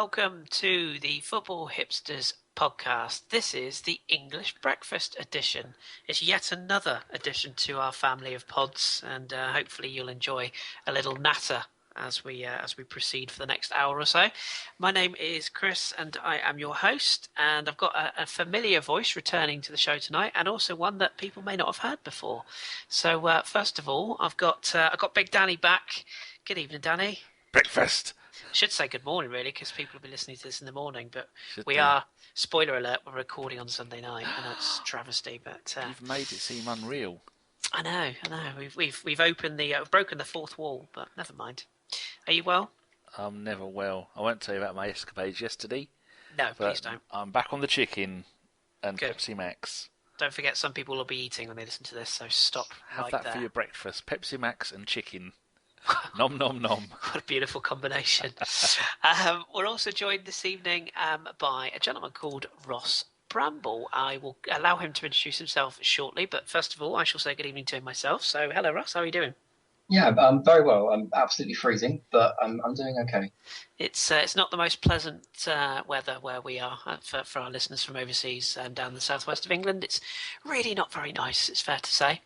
welcome to the Football Hipsters podcast. This is the English Breakfast edition. It's yet another addition to our family of pods, and hopefully you'll enjoy a little natter as we proceed for the next hour or so. My name is Kris, and I am your host. And I've got a familiar voice returning to the show tonight, and also one that people may not have heard before. So first of all, I've got Big Danny back. Good evening, Danny. Breakfast. I should say good morning, really, because people will be listening to this in the morning. But Should are, spoiler alert, we're recording on Sunday night. I know it's travesty, but You've made it seem unreal. I know. We've opened broken the fourth wall, but never mind. Are you well? I'm never well. I won't tell you about my escapades yesterday. No, please don't. I'm back on the chicken and Good. Pepsi Max. Don't forget, some people will be eating when they listen to this, so stop Have right that there. for your breakfast. Pepsi Max and chicken. Nom nom nom. What a beautiful combination. We're also joined this evening by a gentleman called Ross Bramble. I will allow him to introduce himself shortly, but first of all, I shall say good evening to him myself. So, hello, Ross. How are you doing? Yeah, I'm very well. I'm absolutely freezing, but I'm doing okay. It's not the most pleasant weather where we are for our listeners from overseas and down the southwest of England. It's really not very nice, it's fair to say.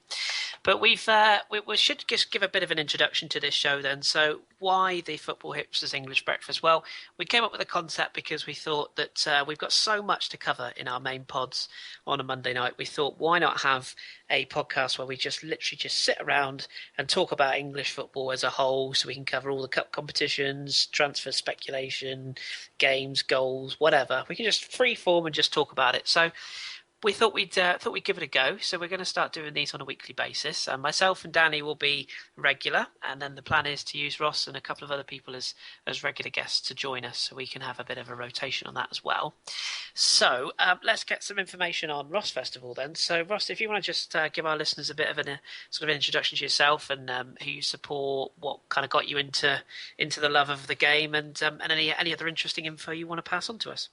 But we should just give a bit of an introduction to this show then. So why the Football Hipsters English Breakfast? Well, we came up with a concept because we thought that we've got so much to cover in our main pods on a Monday night. We thought, why not have a podcast where we just literally just sit around and talk about English football as a whole, so we can cover all the cup competitions, transfer speculation, games, goals, whatever. We can just free form and just talk about it. So we thought we'd give it a go. So we're going to start doing these on a weekly basis. Myself and Danny will be regular, and then the plan is to use Ross and a couple of other people as regular guests to join us, so we can have a bit of a rotation on that as well. So let's get some information on Ross first of all then. So Ross, if you want to just give our listeners a bit of a sort of introduction to yourself and who you support, what kind of got you into the love of the game, and any other interesting info you want to pass on to us.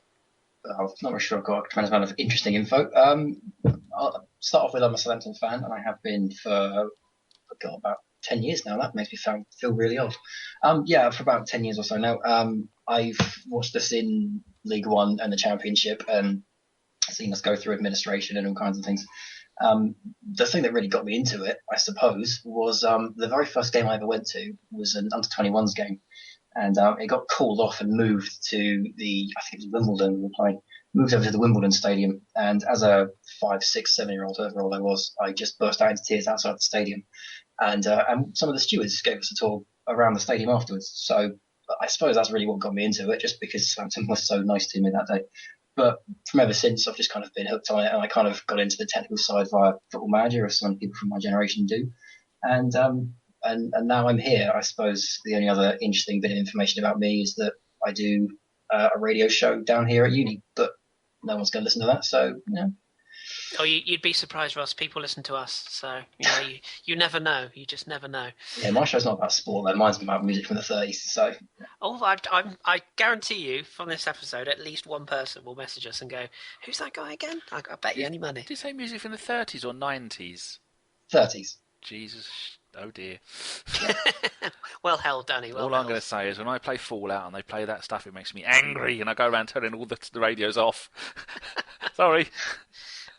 I'm not really sure I've got a tremendous amount of interesting info. I'll start off with I'm a Southampton fan, and I have been for about 10 years now. That makes me feel really old. For about 10 years or so now. I've watched us in League One and the Championship, and seen us go through administration and all kinds of things. The thing that really got me into it, I suppose, was the very first game I ever went to was an under-21s game. And it got called off and moved to I think it was Wimbledon we were playing, moved over to the Wimbledon Stadium. And as a 5, 6, 7-year-old, whoever old I was, I just burst out into tears outside the stadium. And some of the stewards gave us a tour around the stadium afterwards. So I suppose that's really what got me into it, just because Southampton was so nice to me that day. But from ever since, I've just kind of been hooked on it, and I kind of got into the technical side via Football Manager, as some people from my generation do. And now I'm here. I suppose the only other interesting bit of information about me is that I do a radio show down here at uni, but no one's going to listen to that, so, yeah. Oh, you'd be surprised, Ross. People listen to us, so you never know. You just never know. Yeah, my show's not about sport, though. Mine's about music from the 30s, so... Oh, I guarantee you, from this episode, at least one person will message us and go, "Who's that guy again?" I bet you any money. Did you say music from the 30s or 90s? 30s. Jesus, oh dear. Well held, Danny. All I'm going to say is when I play Fallout and they play that stuff, it makes me angry, and I go around turning all the radios off. Sorry.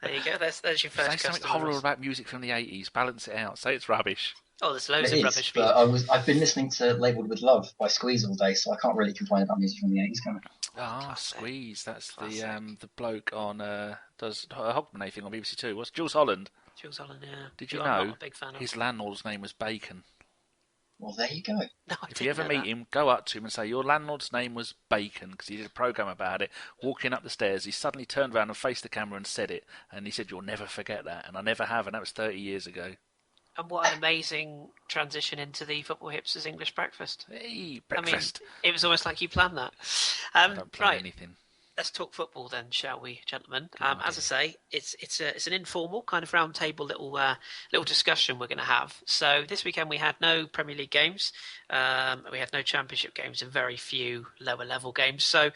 There you go. There's your first. Say something horrible about music from the 80s. Balance it out. Say it's rubbish. Oh, there's loads of rubbish. But I've been listening to "Labelled with Love" by Squeeze all day, so I can't really complain about music from the 80s, can I? Squeeze. That's the bloke on does a Hogmanay thing on BBC Two. What's Jules Holland? Jules Holland, yeah. Did you know know I'm not a big fan of. his landlord's name was Bacon? Well, there you go. No, if you ever meet him, go up to him and say, "Your landlord's name was Bacon," because he did a programme about it. Walking up the stairs, he suddenly turned around and faced the camera and said it. And he said, "You'll never forget that." And I never have, and that was 30 years ago. And what an amazing transition into the Football Hipsters English Breakfast. Hey, breakfast. I mean, it was almost like you planned that. I don't plan anything. Let's talk football then, shall we, gentlemen? As I say, it's an informal kind of round table little discussion we're going to have. So this weekend we had no Premier League games, we had no Championship games, and very few lower level games. So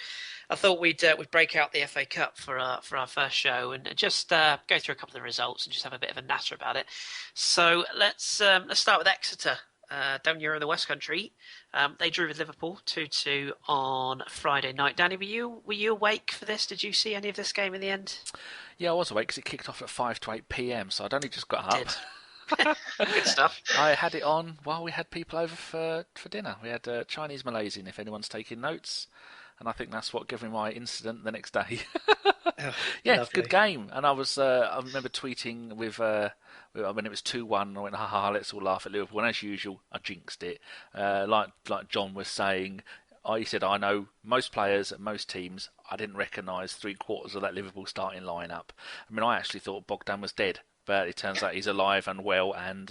I thought we'd break out the FA Cup for our first show and just go through a couple of the results and just have a bit of a natter about it. So let's start with Exeter. down here in the West Country. They drew with Liverpool 2-2 on Friday night. Danny, were you awake for this? Did you see any of this game in the end? Yeah, I was awake because it kicked off at 5 to 8 p.m, so I'd only just got up. Good stuff. I had it on while we had people over for dinner. We had Chinese Malaysian, if anyone's taking notes. And I think that's what gave me my incident the next day. Yeah, Lovely. good game. And I remember tweeting with when it was 2-1. I went, ha, let's all laugh at Liverpool. And as usual, I jinxed it. Like John was saying, he said, I know most players at most teams. I didn't recognise 3/4 of that Liverpool starting lineup. I mean, I actually thought Bogdan was dead. But it turns out he's alive and well and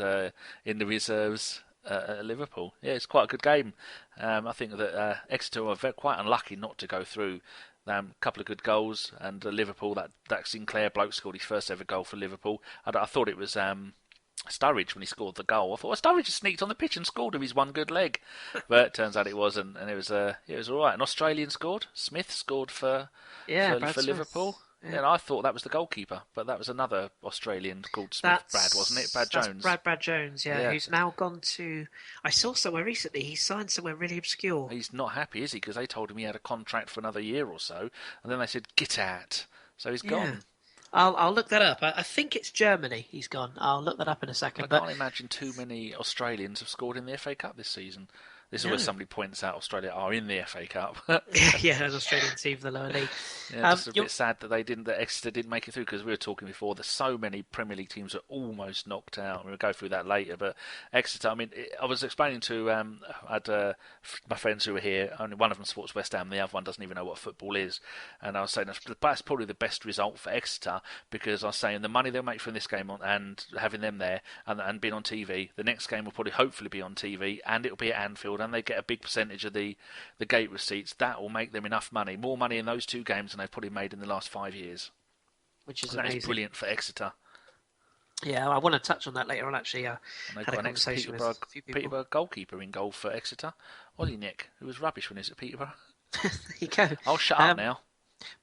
in the reserves at Liverpool. Yeah, it's quite a good game. I think that Exeter were quite unlucky not to go through. A couple of good goals, and Liverpool, that Sinclair bloke scored his first ever goal for Liverpool. I thought it was Sturridge when he scored the goal. I thought, well, Sturridge just sneaked on the pitch and scored with his one good leg. But it turns out it wasn't, and it was all right. An Australian scored. Smith scored for Liverpool. Yeah, and I thought that was the goalkeeper, but that was another Australian called Smith. Brad, wasn't it? Brad Jones. Brad Jones, yeah, who's now gone to... I saw somewhere recently, he signed somewhere really obscure. He's not happy, is he? Because they told him he had a contract for another year or so, and then they said, get out. So he's gone. I'll look that up. I think it's Germany he's gone. I'll look that up in a second. I can't imagine too many Australians have scored in the FA Cup this season. This is where somebody points out Australia are in the FA Cup. Yeah, an Australian team for the lower league. Yeah, just a bit sad that that Exeter didn't make it through, because we were talking before that so many Premier League teams are almost knocked out. We'll go through that later. But Exeter, I mean, I was explaining to my friends who were here. Only one of them supports West Ham, the other one doesn't even know what football is. And I was saying that's probably the best result for Exeter, because I was saying the money they'll make from this game and having them there and being on TV, the next game will probably hopefully be on TV, and it'll be at Anfield, and they get a big percentage of the gate receipts. That will make them enough money, more money in those two games than they've probably made in the last 5 years. Which is amazing. That is brilliant for Exeter. Yeah, I want to touch on that later on, actually. And they've got an ex-Peterborough goalkeeper in goal for Exeter, Ollie Nick, who was rubbish when he was at Peterborough. There you go. I'll shut up now.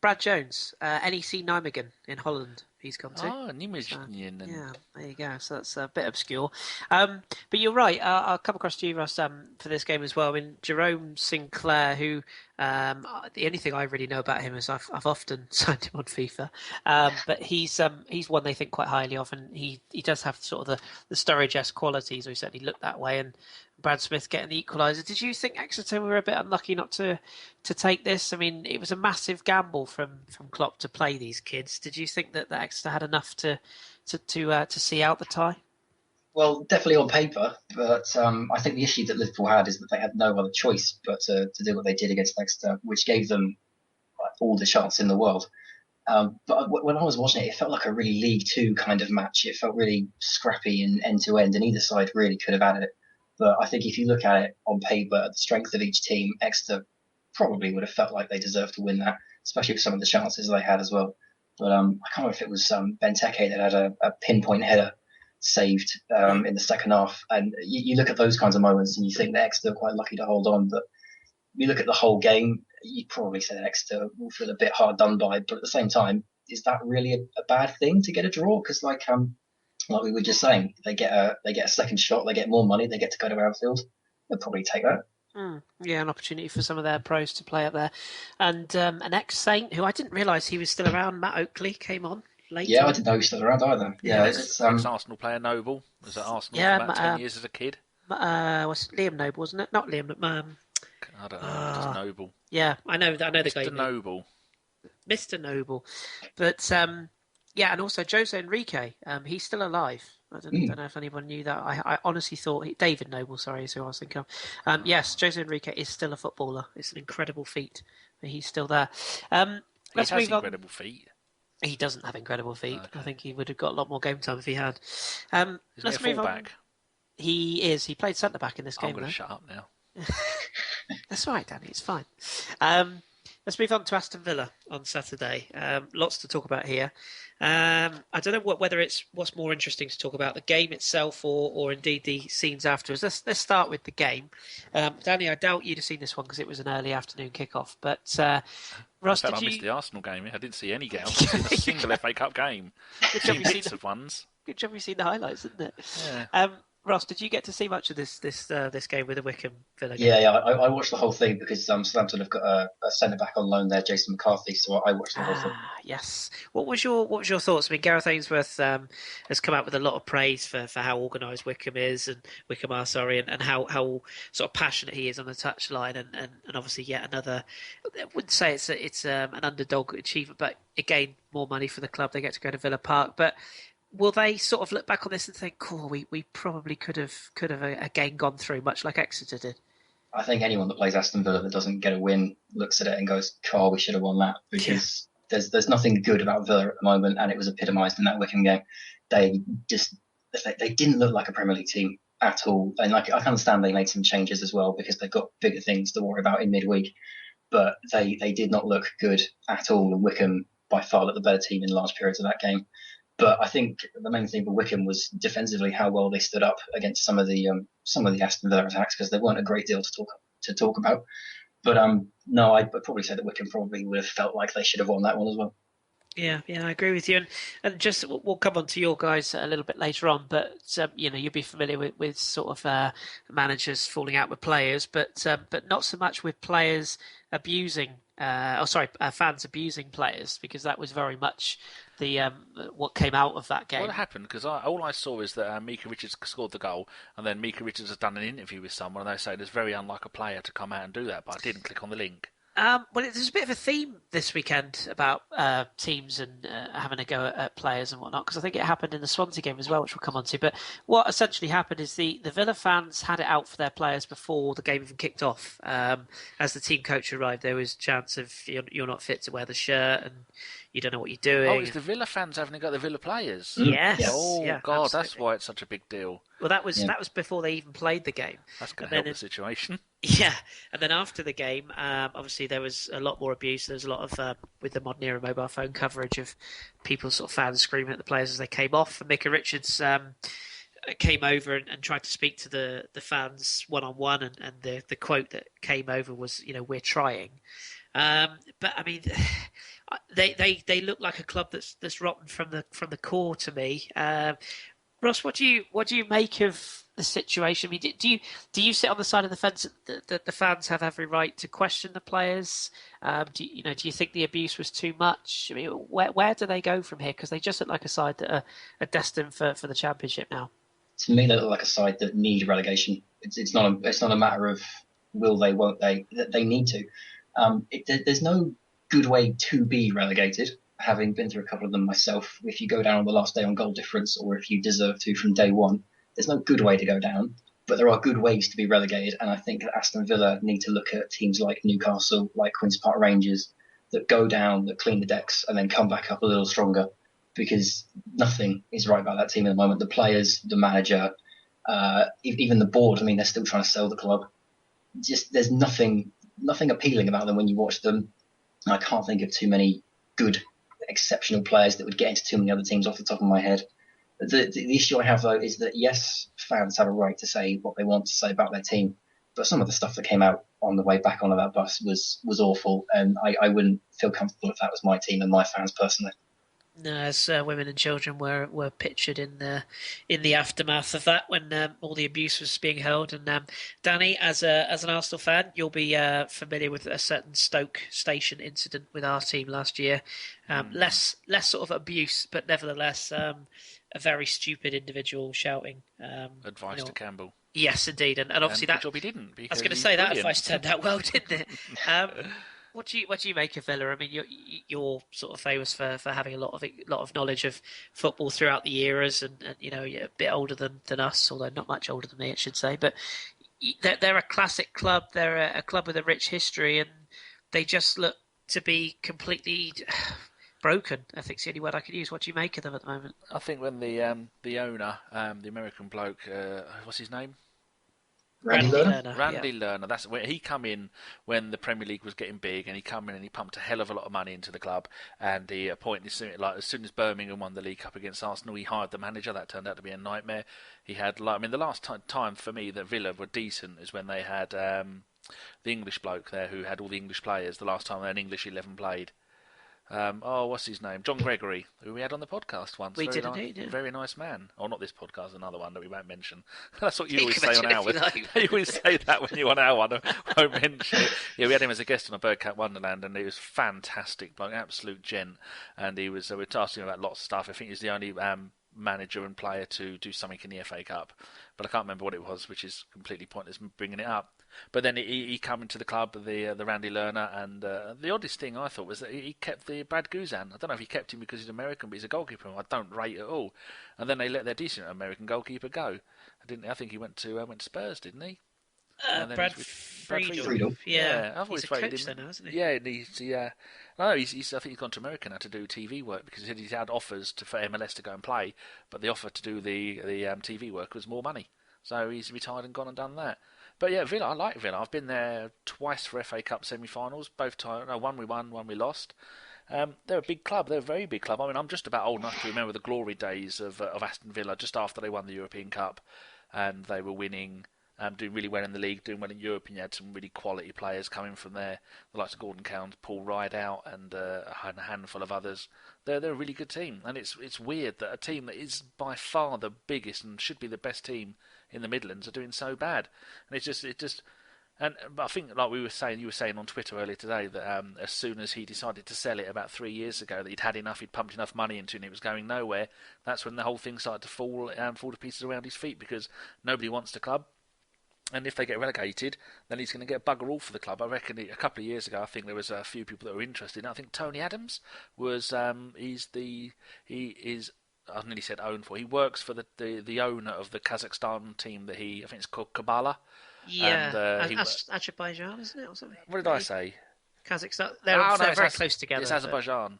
Brad Jones, NEC Nijmegen in Holland. He's gone to. Oh, Nijmegen. Yeah, there you go. So that's a bit obscure. But you're right. I'll come across to you, Ross, for this game as well. I mean, Jerome Sinclair, who the only thing I really know about him is I've often signed him on FIFA. But he's one they think quite highly of, and he does have sort of the Sturridge-esque qualities, or he certainly looked that way. And Brad Smith getting the equaliser. Did you think Exeter were a bit unlucky not to take this? I mean, it was a massive gamble from Klopp to play these kids. Did you think that Exeter had enough to see out the tie? Well, definitely on paper, but I think the issue that Liverpool had is that they had no other choice but to do what they did against Exeter, which gave them all the chance in the world. But when I was watching it, it felt like a really League Two kind of match. It felt really scrappy and end to end, and either side really could have had it. But I think if you look at it on paper, the strength of each team, Exeter probably would have felt like they deserved to win that, especially with some of the chances they had as well. But I can't remember if it was Benteke that had a pinpoint header saved in the second half. And you look at those kinds of moments and you think that Exeter are quite lucky to hold on. But you look at the whole game, you'd probably say that Exeter will feel a bit hard done by. But at the same time, is that really a bad thing to get a draw? Because like we were just saying, they get a second shot, they get more money, they get to go to Anfield. They'll probably take that. Yeah, an opportunity for some of their pros to play up there. And an ex-Saint, who I didn't realise he was still around, Matt Oakley, came on later. Yeah, I didn't know he was still around either. Yeah, it's ex-Arsenal player Noble. Was at Arsenal for about 10 years as a kid. Was Liam Noble, wasn't it? Not Liam. I don't know, just Noble. Yeah, I know the guy. Mr. Noble. Mr. Noble. But, yeah, and also Jose Enrique, he's still alive. I don't know if anyone knew that. I honestly thought... David Noble, sorry, is who I was thinking of. Yes, Jose Enrique is still a footballer. It's an incredible feat, but he's still there. Let's move on. Incredible feet. He doesn't have incredible feet. Okay. I think he would have got a lot more game time if he had. Let's move on. He is. He played centre-back in this game. I'm going to shut up now. That's right, Danny. It's fine. Let's move on to Aston Villa on Saturday. Lots to talk about here. I don't know whether it's what's more interesting to talk about, the game itself or indeed the scenes afterwards. Let's start with the game. Danny, I doubt you'd have seen this one because it was an early afternoon kickoff. But Ross, I missed the Arsenal game. I didn't see any game. I've seen a single FA Cup game. Good job you've seen of ones. Good job you've seen the highlights, isn't it? Yeah. Ross, did you get to see much of this game with the Wycombe Villa game? Yeah. I watched the whole thing because Southampton have got a centre back on loan there, Jason McCarthy. So I watched the whole thing. Ah, yes. What was your thoughts? I mean, Gareth Ainsworth has come out with a lot of praise for how organised Wycombe is and Wycombe are, sorry, and how sort of passionate he is on the touchline, and obviously yet another. I wouldn't say it's an underdog achievement, but again, more money for the club. They get to go to Villa Park, but will they sort of look back on this and think, "Cool, we probably could have again gone through, much like Exeter did." I think anyone that plays Aston Villa that doesn't get a win looks at it and goes, "Carl, we should have won that," Yeah. because there's nothing good about Villa at the moment, and it was epitomised in that Wycombe game. They just they didn't look like a Premier League team at all, and like I can understand they made some changes as well because they've got bigger things to worry about in midweek, but they did not look good at all. And Wycombe by far looked the better team in large periods of that game. But I think the main thing for Wycombe was defensively how well they stood up against some of the Aston Villa attacks because there weren't a great deal to talk about. But no, I'd probably say that Wycombe probably would have felt like they should have won that one as well. Yeah, I agree with you, and just we'll come on to your guys a little bit later on, but you'll be familiar with sort of managers falling out with players, but not so much with players abusing, fans abusing players, because that was very much the what came out of that game. What happened? Because all I saw is that Mika Richards scored the goal, and then Mika Richards has done an interview with someone, and they say it's very unlike a player to come out and do that, but I didn't click on the link. Well, there's a bit of a theme this weekend about teams and having a go at players and whatnot, because I think it happened in the Swansea game as well, which we'll come on to. But what essentially happened is the Villa fans had it out for their players before the game even kicked off. As the team coach arrived, there was a chance of you're not fit to wear the shirt and you don't know what you're doing. Oh, it's the Villa fans having a go at the Villa players? Yes. Oh, yeah, God, absolutely. that's why it's such a big deal. Well, that was before they even played the game. That's going to help the situation. Yeah, and then after the game, obviously there was a lot more abuse. There was a lot of, with the modern era mobile phone coverage of people, sort of fans screaming at the players as they came off. And Mika Richards came over and tried to speak to the fans one-on-one, and the quote that came over was, "We're trying." But I mean, they look like a club that's rotten from the core to me. Ross, what do you make of the situation? I mean, do you sit on the side of the fence that the fans have every right to question the players? Do you think the abuse was too much? I mean, where do they go from here? Because they just look like a side that are destined for the Championship now. To me, they look like a side that need relegation. It's not a matter of will they, won't they. They need to. There's no good way to be relegated. Having been through a couple of them myself, if you go down on the last day on goal difference, or if you deserve to from day one, there's no good way to go down. But there are good ways to be relegated, and I think that Aston Villa need to look at teams like Newcastle, like Queen's Park Rangers, that go down, that clean the decks, and then come back up a little stronger. Because nothing is right about that team at the moment. The players, the manager, even the board. I mean, they're still trying to sell the club. Just there's nothing appealing about them when you watch them. I can't think of too many good, exceptional players that would get into too many other teams off the top of my head. The issue I have, though, is that, yes, fans have a right to say what they want to say about their team, but some of the stuff that came out on the way back onto that bus was awful, and I wouldn't feel comfortable if that was my team and my fans personally. No, as women and children were pictured in the aftermath of that when all the abuse was being held. And Danny, as an Arsenal fan, you'll be familiar with a certain Stoke Station incident with our team last year. Less sort of abuse, but nevertheless a very stupid individual shouting Advice to Campbell. Yes, indeed, and obviously that job he didn't. I was going to say that advice turned out well, didn't it? What do you make of Villa? I mean, you're sort of famous for having a lot of knowledge of football throughout the eras, and you're a bit older than us, although not much older than me, I should say. But they're a classic club. They're a club with a rich history, and they just look to be completely broken. I think it's the only word I could use. What do you make of them at the moment? I think when the owner, the American bloke, what's his name? Randy Lerner. Randy Lerner. That's when he come in when the Premier League was getting big, and he come in and he pumped a hell of a lot of money into the club. And he appointed, as soon as Birmingham won the League Cup against Arsenal, he hired the manager. That turned out to be a nightmare. He had, the last time for me that Villa were decent is when they had the English bloke there who had all the English players. The last time an English 11 played. What's his name? John Gregory, who we had on the podcast once. We did indeed, yeah. Very nice man. Oh, not this podcast, another one that we won't mention. That's what you You always can say on mention ours. if you like. You always say that when you're on our one. I won't mention it. Yeah, we had him as a guest on a Birdcat Wonderland, and he was fantastic, like absolute gent. And he was. We were asking him about lots of stuff. I think he's the only manager and player to do something in the FA Cup, but I can't remember what it was, which is completely pointless bringing it up. But then he came into the club, the Randy Lerner, and the oddest thing I thought was that he kept the Brad Guzan. I don't know if he kept him because he's American, but he's a goalkeeper I don't rate at all. And then they let their decent American goalkeeper go. I think he went to Spurs, didn't he? Brad Friedel. Yeah, I've always he's a rated coach him. then, isn't he? Yeah, and I think he's gone to America now to do TV work because he said he's had offers for MLS to go and play, but the offer to do the TV work was more money. So he's retired and gone and done that. But yeah, Villa, I like Villa. I've been there twice for FA Cup semi-finals. Both times, one we won, one we lost. They're a big club. They're a very big club. I mean, I'm just about old enough to remember the glory days of Aston Villa just after they won the European Cup, and they were winning. Doing really well in the league, doing well in Europe, and you had some really quality players coming from there, the likes of Gordon Cowns, Paul Rideout, and a handful of others. They're a really good team, and it's weird that a team that is by far the biggest and should be the best team in the Midlands are doing so bad. And but I think, like you were saying on Twitter earlier today, that as soon as he decided to sell it about 3 years ago, that he'd had enough, he'd pumped enough money into it, and it was going nowhere. That's when the whole thing started to fall to pieces around his feet because nobody wants the club. And if they get relegated, then he's going to get bugger all for the club. I reckon a couple of years ago, I think there was a few people that were interested. I think Tony Adams was he is I nearly said owned for. He works for the owner of the Kazakhstan team that I think it's called Kabala. Yeah, and, Azerbaijan, isn't it, or something? What did I say? Kazakhstan. They're very close together. It's Azerbaijan.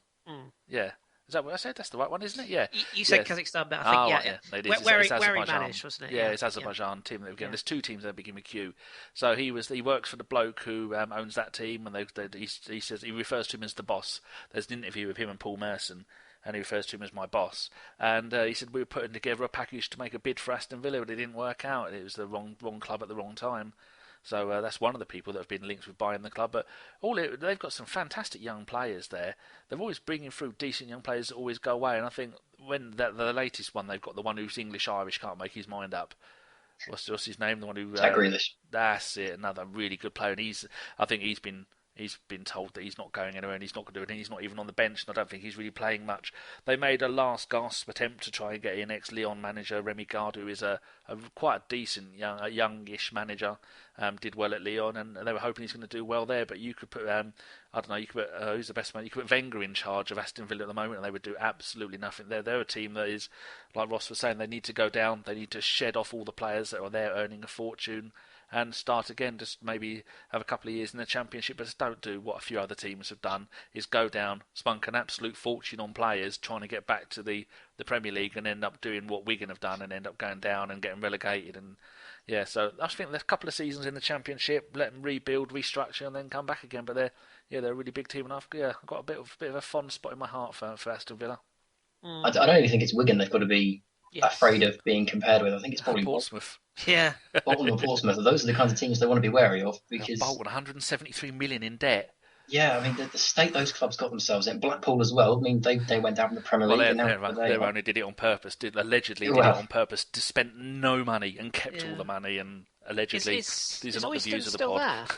Yeah. Is that what I said? That's the right one, isn't it? Yeah. You said Kazakhstan, but I think, yeah. No, where it's he managed, wasn't it? Yeah, it's Azerbaijan team that began. There's two teams that begin with Q. So he works for the bloke who owns that team, and he says he refers to him as the boss. There's an interview with him and Paul Merson, and he refers to him as my boss. And he said we were putting together a package to make a bid for Aston Villa, but it didn't work out. It was the wrong club at the wrong time. So that's one of the people that have been linked with buying the club. But they've got some fantastic young players there. They're always bringing through decent young players that always go away. And I think when the latest one, they've got the one who's English-Irish, can't make his mind up. What's his name? The one who... Jack Grealish. That's it, another really good player. And I think he's been told that he's not going anywhere and he's not going to do anything. He's not even on the bench, and I don't think he's really playing much. They made a last gasp attempt to try and get in ex-Lyon manager Remy Gard, who is a quite a decent youngish manager. Did well at Lyon, and they were hoping he's going to do well there. But you could put who's the best man? You could put Wenger in charge of Aston Villa at the moment, and they would do absolutely nothing. They're a team that is, like Ross was saying, they need to go down. They need to shed off all the players that are there earning a fortune and start again. Just maybe have a couple of years in the Championship, but just don't do what a few other teams have done, is go down, spunk an absolute fortune on players trying to get back to the Premier League and end up doing what Wigan have done and end up going down and getting relegated. And yeah, so I think there's a couple of seasons in the Championship, let them rebuild, restructure, and then come back again. But they're a really big team, and I've got a bit of a fond spot in my heart for Aston Villa. I don't even think it's Wigan they've got to be afraid of being compared with. I think it's probably Portsmouth. Yeah, Bolton or Portsmouth. Those are the kinds of teams they want to be wary of because Bolton 173 million in debt. Yeah, I mean the state those clubs got themselves in. Blackpool as well. I mean they went down from the Premier League. They only did it on purpose. Allegedly did it on purpose. Spent no money and kept all the money. And allegedly, these are not the views of the pod. There?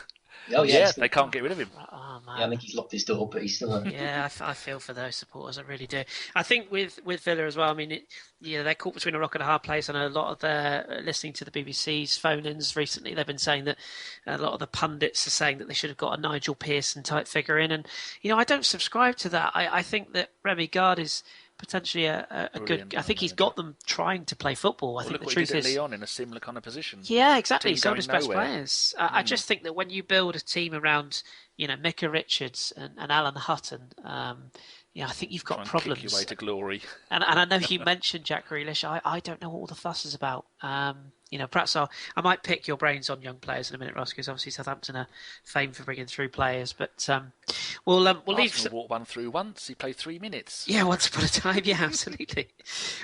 Oh yeah, they can't get rid of him. Oh, man. Yeah, I think he's locked his door, but he's still. Yeah, I feel for those supporters. I really do. I think with Villa as well. I mean, they're caught between a rock and a hard place, and a lot of their listening to the BBC's phone-ins recently, they've been saying that a lot of the pundits are saying that they should have got a Nigel Pearson type figure in, and I don't subscribe to that. I think that Remy Gard is potentially a good. I think he's got them trying to play football. I think the truth is Lyon in a similar kind of position. Yeah, exactly. So his best players. I just think that when you build a team around, Micah Richards and Alan Hutton, I think you've got problems. Kick your way to glory. And I know you mentioned Jack Grealish. I don't know what all the fuss is about. Perhaps I might pick your brains on young players in a minute, Ross, because obviously Southampton are famed for bringing through players. But we'll leave. Walked one through once. He played 3 minutes. Yeah, once upon a time. Yeah, absolutely.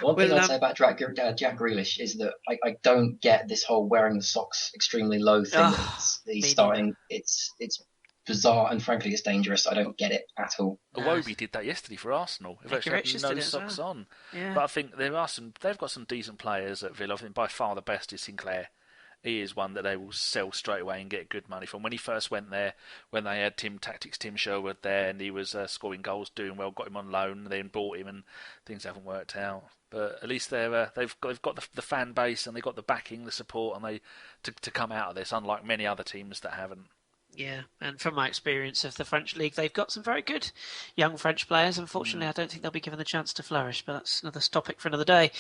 One thing I'd say about Jack Grealish is that I don't get this whole wearing the socks extremely low thing. He's starting. It's bizarre, and frankly, it's dangerous. I don't get it at all. Iwobi did that yesterday for Arsenal. He virtually had no socks on. Yeah. But I think they've got some decent players at Villa. I think by far the best is Sinclair. He is one that they will sell straight away and get good money from. When he first went there, when they had Tim Sherwood there, and he was scoring goals, doing well, got him on loan, then bought him, and things haven't worked out. But at least they've got the fan base, and they've got the backing, the support, and to come out of this, unlike many other teams that haven't. Yeah, and from my experience of the French league, they've got some very good young French players. Unfortunately, I don't think they'll be given the chance to flourish, but that's another topic for another day.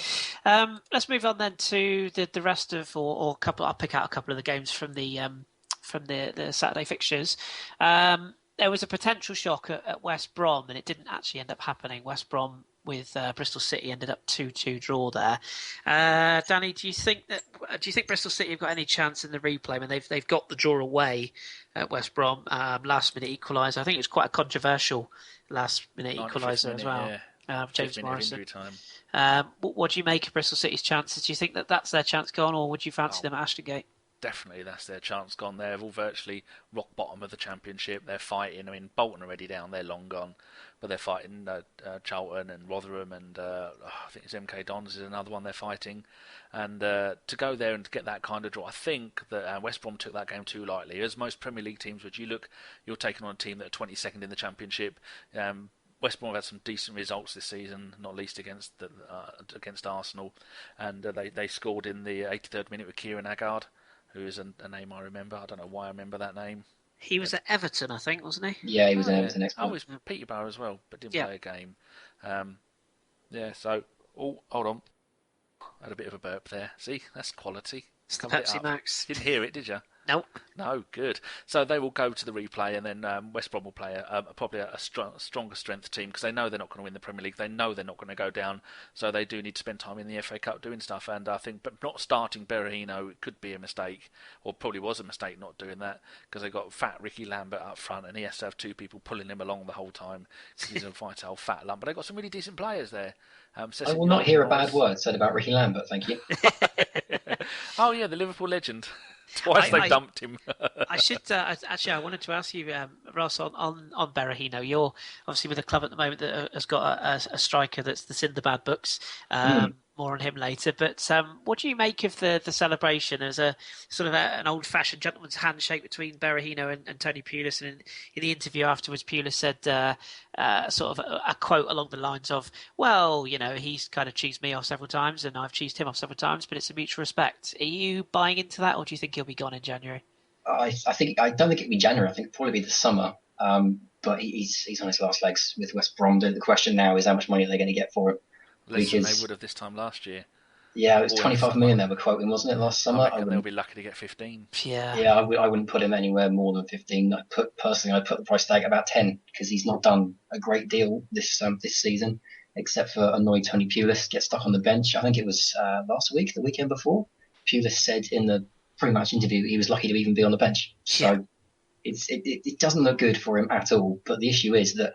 Let's move on then to the rest of, or couple. I'll pick out a couple of the games from the Saturday fixtures. There was a potential shock at West Brom, and it didn't actually end up happening. West Brom with Bristol City ended up 2-2 draw there. Danny, do you think Bristol City have got any chance in the replay? I mean, they've got the draw away at West Brom, last minute equaliser. I think it was quite a controversial last minute equaliser as well. Yeah. James Morrison. Time. What do you make of Bristol City's chances? Do you think that's their chance gone, or would you fancy them at Ashton Gate? Definitely, that's their chance gone. They're all virtually rock bottom of the Championship. They're fighting. I mean, Bolton already down. They're long gone. But they're fighting Charlton and Rotherham, and I think it's MK Dons is another one they're fighting. And to go there and to get that kind of draw, I think that West Brom took that game too lightly. As most Premier League teams would, you're taking on a team that are 22nd in the Championship. West Brom have had some decent results this season, not least against Arsenal. And they scored in the 83rd minute with Kieran Aguerd, who is a name I remember. I don't know why I remember that name. He was at Everton, I think, wasn't he? Yeah, he was at Everton. I was Peterborough as well, but didn't play a game. So, hold on. I had a bit of a burp there. See, that's quality. It's the Pepsi Max. Didn't hear it, did you? Nope. No, good. So they will go to the replay, and then West Brom will play probably a stronger strength team, because they know they're not going to win the Premier League. They know they're not going to go down, so they do need to spend time in the FA Cup doing stuff. And I think, but not starting Berahino, it could be a mistake, or probably was a mistake not doing that, because they got fat Ricky Lambert up front, and he has to have two people pulling him along the whole time, because he's a vital fat lump. But they've got some really decent players there. I will not hear a bad word said about Ricky Lambert, thank you. Oh yeah, the Liverpool legend. Twice they dumped him. I should actually. I wanted to ask you, Ross, on Berahino. You're obviously with a club at the moment that has got a striker that's in the bad books. More on him later. But what do you make of the celebration as a sort of an old-fashioned gentleman's handshake between Berahino and Tony Pulis? And in the interview afterwards, Pulis said sort of a quote along the lines of, "Well, he's kind of cheesed me off several times, and I've cheesed him off several times, but it's a mutual respect." Are you buying into that, or do you think he'll be gone in January? I don't think it'll be January. I think it'll probably be the summer. But he's on his last legs with West Brom. The question now is how much money are they going to get for it? Less than they would have this time last year. Yeah, it was 25 million they were quoting, wasn't it, last summer? I reckon they'll be lucky to get 15. Yeah, I wouldn't put him anywhere more than 15. I'd put the price tag at about 10, because he's not done a great deal this season, except for annoyed Tony Pulis get stuck on the bench. I think it was the weekend before. Pulis said in the pre-match interview he was lucky to even be on the bench. So it doesn't look good for him at all. But the issue is that,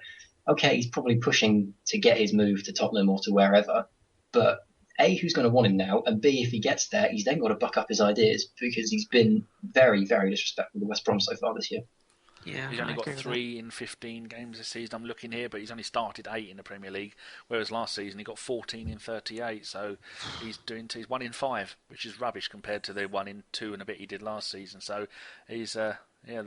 okay, he's probably pushing to get his move to Tottenham or to wherever, but A, who's going to want him now, and B, if he gets there, he's then got to buck up his ideas, because he's been very, very disrespectful to West Brom so far this year. Yeah, he's only got 3 in 15 games this season. I'm looking here, but he's only started 8 in the Premier League, whereas last season he got 14 in 38. So he's 1 in 5, which is rubbish compared to the 1 in 2 and a bit he did last season. So he's the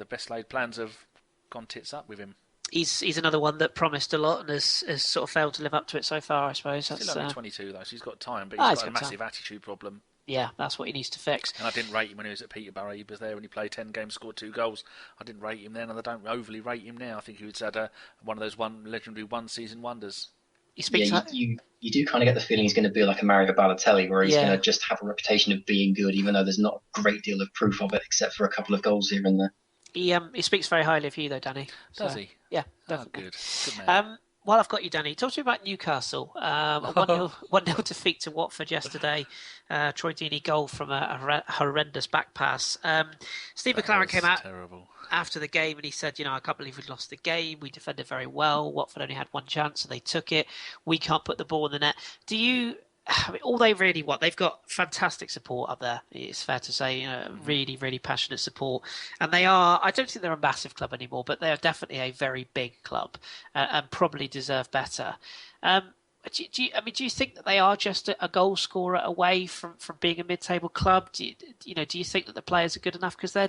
best laid plans have gone tits up with him. He's another one that promised a lot and has sort of failed to live up to it so far, I suppose. He's only 22 though, so he's got time, but he's got a massive attitude problem. Yeah, that's what he needs to fix. And I didn't rate him when he was at Peterborough. He was there when he played 10 games, scored 2 goals. I didn't rate him then, and I don't overly rate him now. I think he was had one of those legendary one-season wonders. You do kind of get the feeling he's going to be like a Mario Balotelli, where he's going to just have a reputation of being good, even though there's not a great deal of proof of it, except for a couple of goals here and there. He speaks very highly of you, though, Danny. Does he? Yeah, definitely. Good man. While I've got you, Danny, talk to me about Newcastle. A 1-0 defeat to Watford yesterday. Troy Deeney goal from a horrendous back pass. Steve McLaren came out after the game and he said, I can't believe we lost the game. We defended very well. Watford only had one chance and they took it. We can't put the ball in the net. Do you I mean, all they really want, they've got fantastic support up there. It's fair to say, really, really passionate support. And they are, I don't think they're a massive club anymore, but they are definitely a very big club and probably deserve better. Do you think that they are just a goal scorer away from being a mid-table club? Do you think that the players are good enough? Because their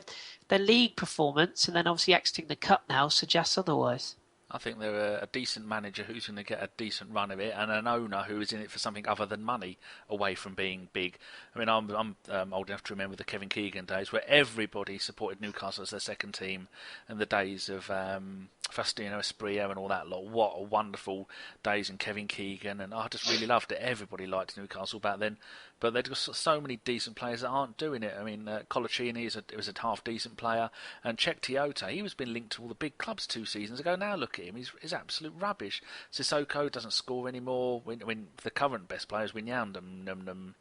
league performance and then obviously exiting the cup now suggests otherwise. I think they're a decent manager who's going to get a decent run of it, and an owner who is in it for something other than money, away from being big. I mean, I'm old enough to remember the Kevin Keegan days where everybody supported Newcastle as their second team, and the days of Faustino Espriella and all that lot. What a wonderful days in Kevin Keegan, and I just really loved it. Everybody liked Newcastle back then. But they've got so many decent players that aren't doing it. I mean, Colaccini was a half-decent player, and Czech Tiote, he was been linked to all the big clubs 2 seasons ago. Now look at him, he's absolute rubbish. Sissoko doesn't score anymore. When the current best players, Wijnaldum,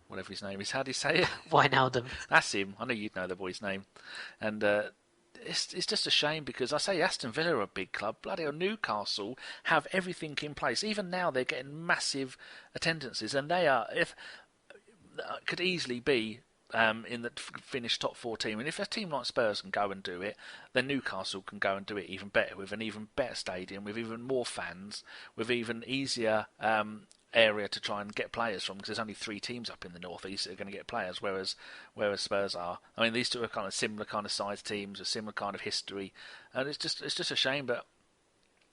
whatever his name is. How do you say it? Wijnaldum. That's him. I know you'd know the boy's name. And it's just a shame because I say Aston Villa are a big club. Bloody hell, Newcastle have everything in place. Even now they're getting massive attendances, and they could easily be in the finished top 4 team. And if a team like Spurs can go and do it, then Newcastle can go and do it even better with an even better stadium, with even more fans, with even easier area to try and get players from, because there's only 3 teams up in the northeast that are going to get players, whereas Spurs are. I mean, these two are kind of similar kind of size teams, a similar kind of history, and it's just a shame. But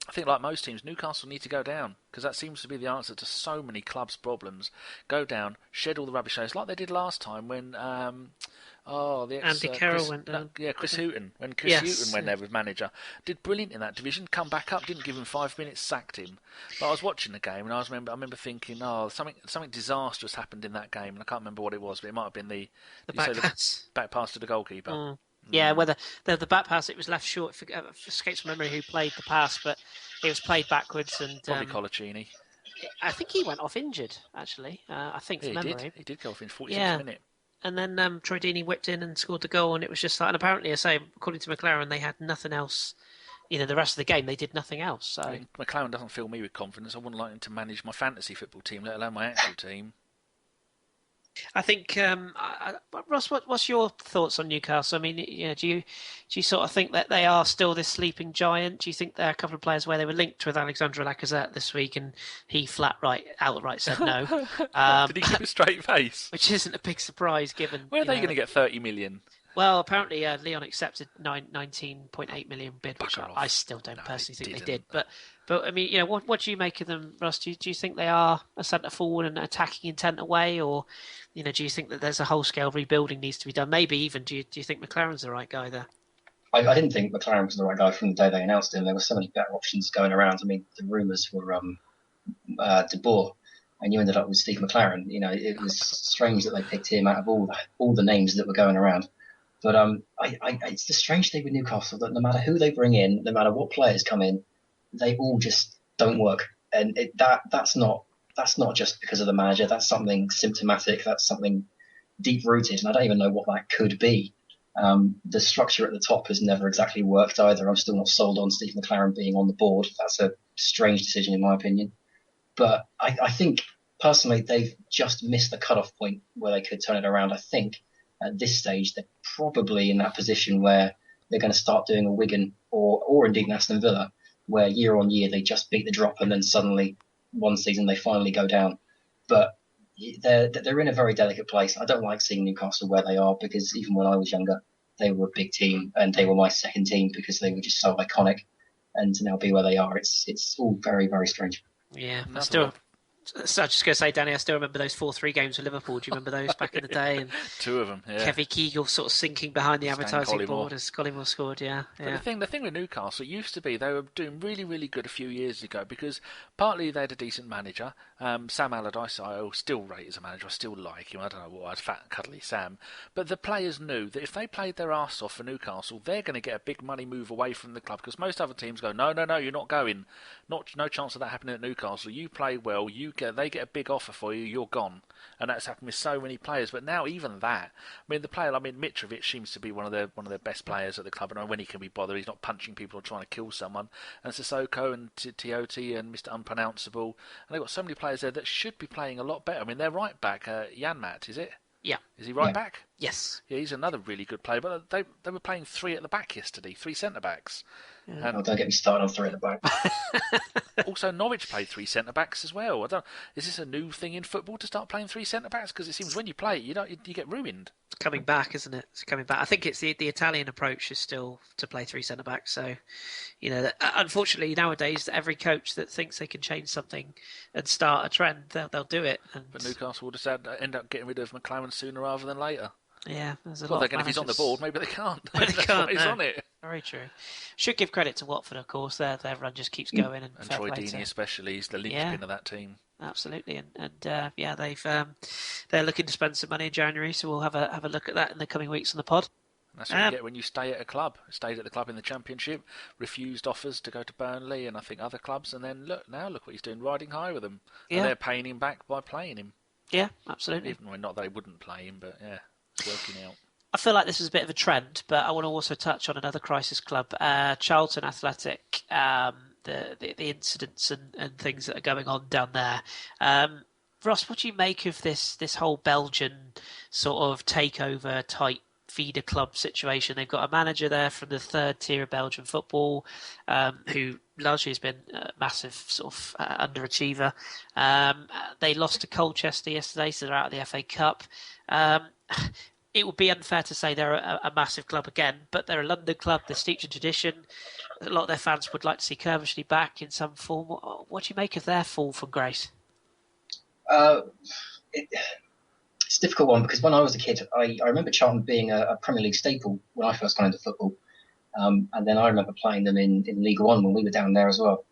I think, like most teams, Newcastle need to go down, because that seems to be the answer to so many clubs' problems. Go down, shed all the rubbish shows, like they did last time when Andy Carroll went down. Chris Hughton. When Chris Hughton went there with manager, did brilliant in that division. Come back up, didn't give him 5 minutes, sacked him. But I was watching the game and I remember thinking, something disastrous happened in that game, and I can't remember what it was, but it might have been the back pass. Back pass to the goalkeeper. Yeah, whether the back pass, it was left short. Escapes my memory who played the pass, but it was played backwards. And probably Colaccini. I think he went off injured, actually. I think from memory. He did go off in 46th minute. And then Troy Deeney whipped in and scored the goal, and it was just like, and apparently, I say, according to McLaren, they had nothing else. The rest of the game, they did nothing else. So I mean, McLaren doesn't fill me with confidence. I wouldn't like him to manage my fantasy football team, let alone my actual team. I think, Ross, what's your thoughts on Newcastle? I mean, do you sort of think that they are still this sleeping giant? Do you think there are a couple of players where they were linked with Alexandre Lacazette this week, and he outright said no? Did he keep a straight face? Which isn't a big surprise given. Where are they going to get 30 million? Well, apparently Leon accepted 19.8 million bid, which I still don't personally think they did. But I mean, what do you make of them, Ross? Do you think they are a centre forward and attacking intent away, or do you think that there's a whole scale rebuilding needs to be done? Maybe even do you think McLaren's the right guy there? I didn't think McLaren was the right guy from the day they announced him. There were so many better options going around. I mean, the rumours were De Boer, and you ended up with Steve McLaren. It was strange that they picked him out of all the names that were going around. But it's the strange thing with Newcastle that no matter who they bring in, no matter what players come in, they all just don't work. And that's not just because of the manager. That's something symptomatic. That's something deep rooted, and I don't even know what that could be. The structure at the top has never exactly worked either. I'm still not sold on Steve McLaren being on the board. That's a strange decision in my opinion. But I think personally they've just missed the cutoff point where they could turn it around. I think at this stage they're probably in that position where they're going to start doing a Wigan or indeed an Aston Villa, where year on year they just beat the drop and then suddenly one season they finally go down. But they're in a very delicate place. I don't like seeing Newcastle where they are, because even when I was younger, they were a big team and they were my second team because they were just so iconic. And to now be where they are, it's all very, very strange. Yeah, So I was just going to say, Danny, I still remember those 4-3 games with Liverpool. Do you remember those back in the day? And 2 of them, yeah. Kevin Keegan sort of sinking behind the advertising board as Collymore scored, yeah. But the thing with Newcastle, it used to be they were doing really, really good a few years ago, because partly they had a decent manager. Sam Allardyce, I still rate as a manager. I still like him. I don't know why, fat and cuddly Sam. But the players knew that if they played their arse off for Newcastle, they're going to get a big money move away from the club, because most other teams go, no, you're not going. No chance of that happening at Newcastle. You play well, you they get a big offer for you, you're gone. And that's happened with so many players. But now even that, Mitrovic seems to be one of their best players at the club, and when he can be bothered, he's not punching people or trying to kill someone. And Sissoko and Tiote and Mr. Unpronounceable, and they've got so many players there that should be playing a lot better. I mean, their right back, Janmat, is it? Yeah. Is he right back? Yes. Yeah, he's another really good player. But they were playing three at the back yesterday, three centre backs. Yeah. Don't get me started on three at the back. Also, Norwich played three centre backs as well. Is this a new thing in football to start playing three centre backs? Because it seems when you play it, you get ruined. It's coming back, isn't it? It's coming back. I think it's the Italian approach is still to play three centre backs. So, unfortunately nowadays, every coach that thinks they can change something and start a trend, they'll do it. But Newcastle will just end up getting rid of McClaren sooner rather than later. Yeah, there's a well, lot. If he's on the board, maybe they can't. They can't. He's on it. Very true. Should give credit to Watford, of course. Their run just keeps going, and Troy Deeney especially. He's the linchpin of that team. Absolutely, they're looking to spend some money in January, so we'll have a look at that in the coming weeks on the pod. That's what you get when you stay at a club. Stayed at the club in the Championship, refused offers to go to Burnley and I think other clubs, and then look what he's doing, riding high with them. Yeah. And they're paying him back by playing him. Yeah, absolutely. Even when not they wouldn't play him, but yeah, it's working out. I feel like this is a bit of a trend, but I want to also touch on another crisis club, Charlton Athletic, the incidents and things that are going on down there. Ross, what do you make of this whole Belgian sort of takeover type feeder club situation? They've got a manager there from the third tier of Belgian football, who largely has been a massive sort of underachiever. They lost to Colchester yesterday, so they're out of the FA Cup. It would be unfair to say they're a massive club again, but they're a London club, they're steeped in tradition. A lot of their fans would like to see Coventry back in some form. What do you make of their fall from grace? It's a difficult one because when I was a kid, I remember Charlton being a Premier League staple when I first got into football. And then I remember playing them in League One when we were down there as well.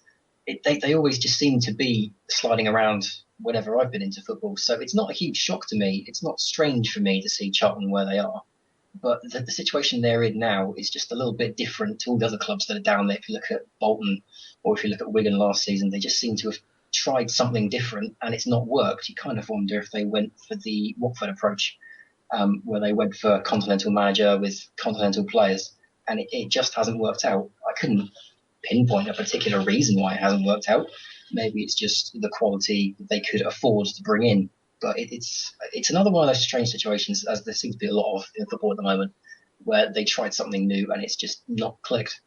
They always just seem to be sliding around whenever I've been into football. So it's not a huge shock to me. It's not strange for me to see Charlton where they are. But the situation they're in now is just a little bit different to all the other clubs that are down there. If you look at Bolton or if you look at Wigan last season, they just seem to have tried something different and it's not worked. You kind of wonder if they went for the Watford approach, where they went for a continental manager with continental players, and it just hasn't worked out. I couldn't pinpoint a particular reason why it hasn't worked out. Maybe it's just the quality that they could afford to bring in. But it's another one of those strange situations, as there seems to be a lot of in football at the moment, where they tried something new and it's just not clicked.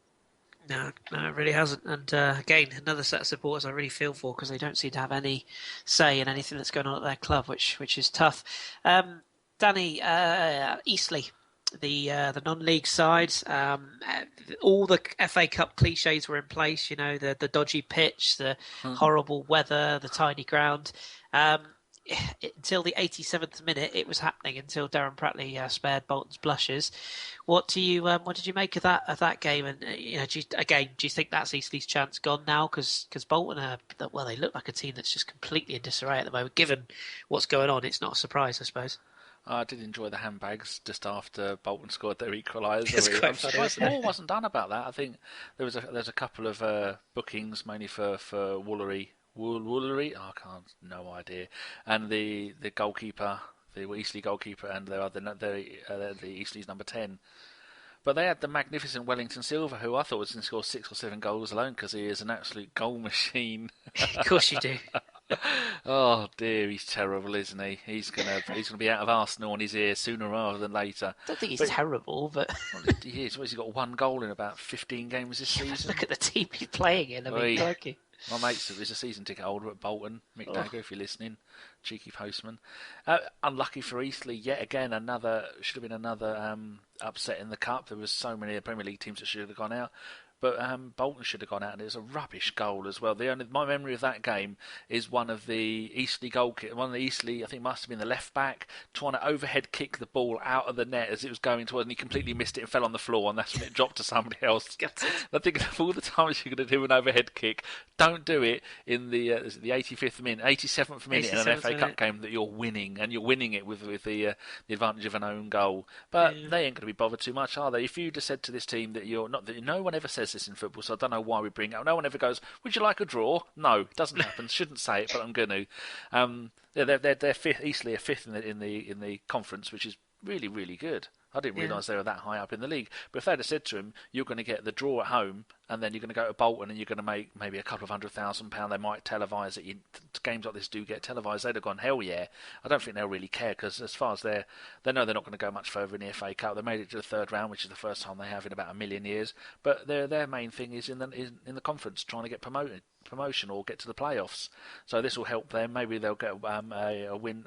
No, it really hasn't. And again, another set of supporters I really feel for because they don't seem to have any say in anything that's going on at their club, which is tough. Danny, Eastleigh, the non-league side, all the FA Cup cliches were in place. The dodgy pitch, the horrible weather, the tiny ground. Until the 87th minute, it was happening until Darren Pratley spared Bolton's blushes. What did you make of that game? And do you think that's Eastleigh's chance gone now? Because Bolton they look like a team that's just completely in disarray at the moment. Given what's going on, it's not a surprise, I suppose. I did enjoy the handbags just after Bolton scored their equaliser. I'm surprised more wasn't done about that. I think there's a couple of bookings mainly for Woolery. I can't, no idea. And the goalkeeper, the Eastleigh goalkeeper, and the Eastleigh's number 10. But they had the magnificent Wellington Silva, who I thought was going to score 6 or 7 goals alone because he is an absolute goal machine. Of course you do. Oh dear, he's terrible, isn't he? He's gonna be out of Arsenal on his ear sooner rather than later. I don't think he's terrible, but he is. He's got 1 goal in about 15 games this season. Look at the team he's playing in. I mean, crikey. My mate is a season ticket holder at Bolton. Mick Dagger, if you're listening, cheeky postman. Unlucky for Eastleigh, yet again should have been another upset in the cup. There was so many Premier League teams that should have gone out. But Bolton should have gone out, and it was a rubbish goal as well. My memory of that game is one of the Eastleigh I think must have been the left back, trying to overhead kick the ball out of the net as it was going towards, and he completely missed it and fell on the floor, and that's when it dropped to somebody else. I think of all the times you're going to do an overhead kick, don't do it in the 85th minute, 87th minute in an FA Cup game that you're winning, and you're winning it with the advantage of an own goal. But they ain't going to be bothered too much, are they? If you just said to this team that you're not, that no one ever says does this in football, so I don't know why we bring it up. No one ever goes, "Would you like a draw?" No, it doesn't happen. Shouldn't say it, but I'm going to. They're fifth, easily a fifth in the conference, which is really, really good. I didn't realise they were that high up in the league. But if they'd have said to him, "You're going to get the draw at home, and then you're going to go to Bolton, and you're going to make maybe a couple of £100,000. They might televise it. Games like this do get televised." They'd have gone, "Hell yeah!" I don't think they'll really care, because as far as they know they're not going to go much further in the FA Cup. They made it to the third round, which is the first time they have in about a million years. But their main thing is in the conference, trying to get promotion or get to the playoffs. So this will help them. Maybe they'll get a win.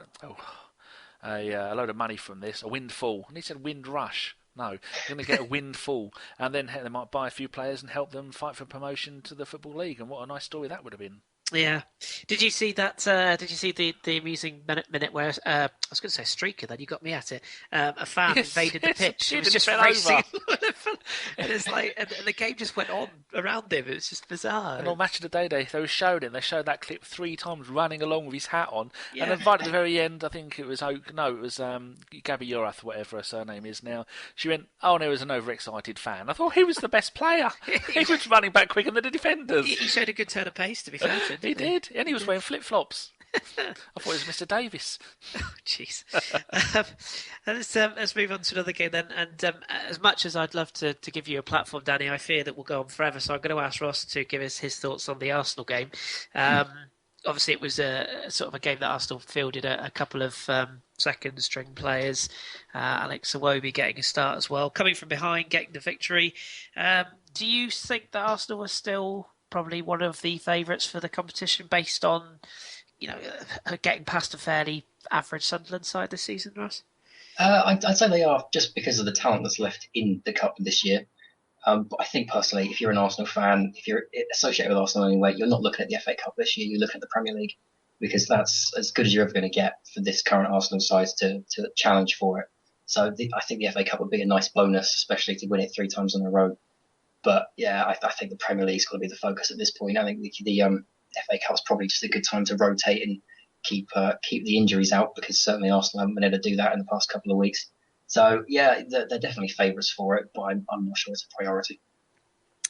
A load of money from this, a windfall. And he said wind rush. No, they're going to get a windfall, and then they might buy a few players and help them fight for promotion to the Football League. And what a nice story that would have been. Yeah. Did you see that? Did you see the amusing minute where I was going to say streaker? Then you got me at it. A fan invaded the pitch. He was just racing, and it's like, and the game just went on around him. It was just bizarre. And on Match of the Day, they showed it. They showed that clip 3 times running along with his hat on, and then right at the very end, I think it was Gabby Yorath, whatever her surname is now. She went, "Oh, no, it was an overexcited fan." I thought he was the best player. He was running back quicker than the defenders. He showed a good turn of pace, to be fair. He did, and he was wearing flip-flops. I thought it was Mr. Davis. Oh, jeez. Let's move on to another game then. And as much as I'd love to give you a platform, Danny, I fear that we'll go on forever. So I'm going to ask Ross to give us his thoughts on the Arsenal game. Obviously, it was a sort of a game that Arsenal fielded a couple of second-string players. Alex Iwobi getting a start as well, coming from behind, getting the victory. Do you think that Arsenal are still probably one of the favourites for the competition based on, getting past a fairly average Sunderland side this season, Ross? I'd say they are, just because of the talent that's left in the Cup this year. But I think personally, if you're an Arsenal fan, if you're associated with Arsenal anyway, you're not looking at the FA Cup this year, you're looking at the Premier League, because that's as good as you're ever going to get for this current Arsenal side to challenge for it. So I think the FA Cup would be a nice bonus, especially to win it 3 times in a row. But yeah, I think the Premier League's got to be the focus at this point. I think the FA Cup's probably just a good time to rotate and keep the injuries out, because certainly Arsenal haven't been able to do that in the past couple of weeks. So yeah, they're definitely favourites for it, but I'm not sure it's a priority.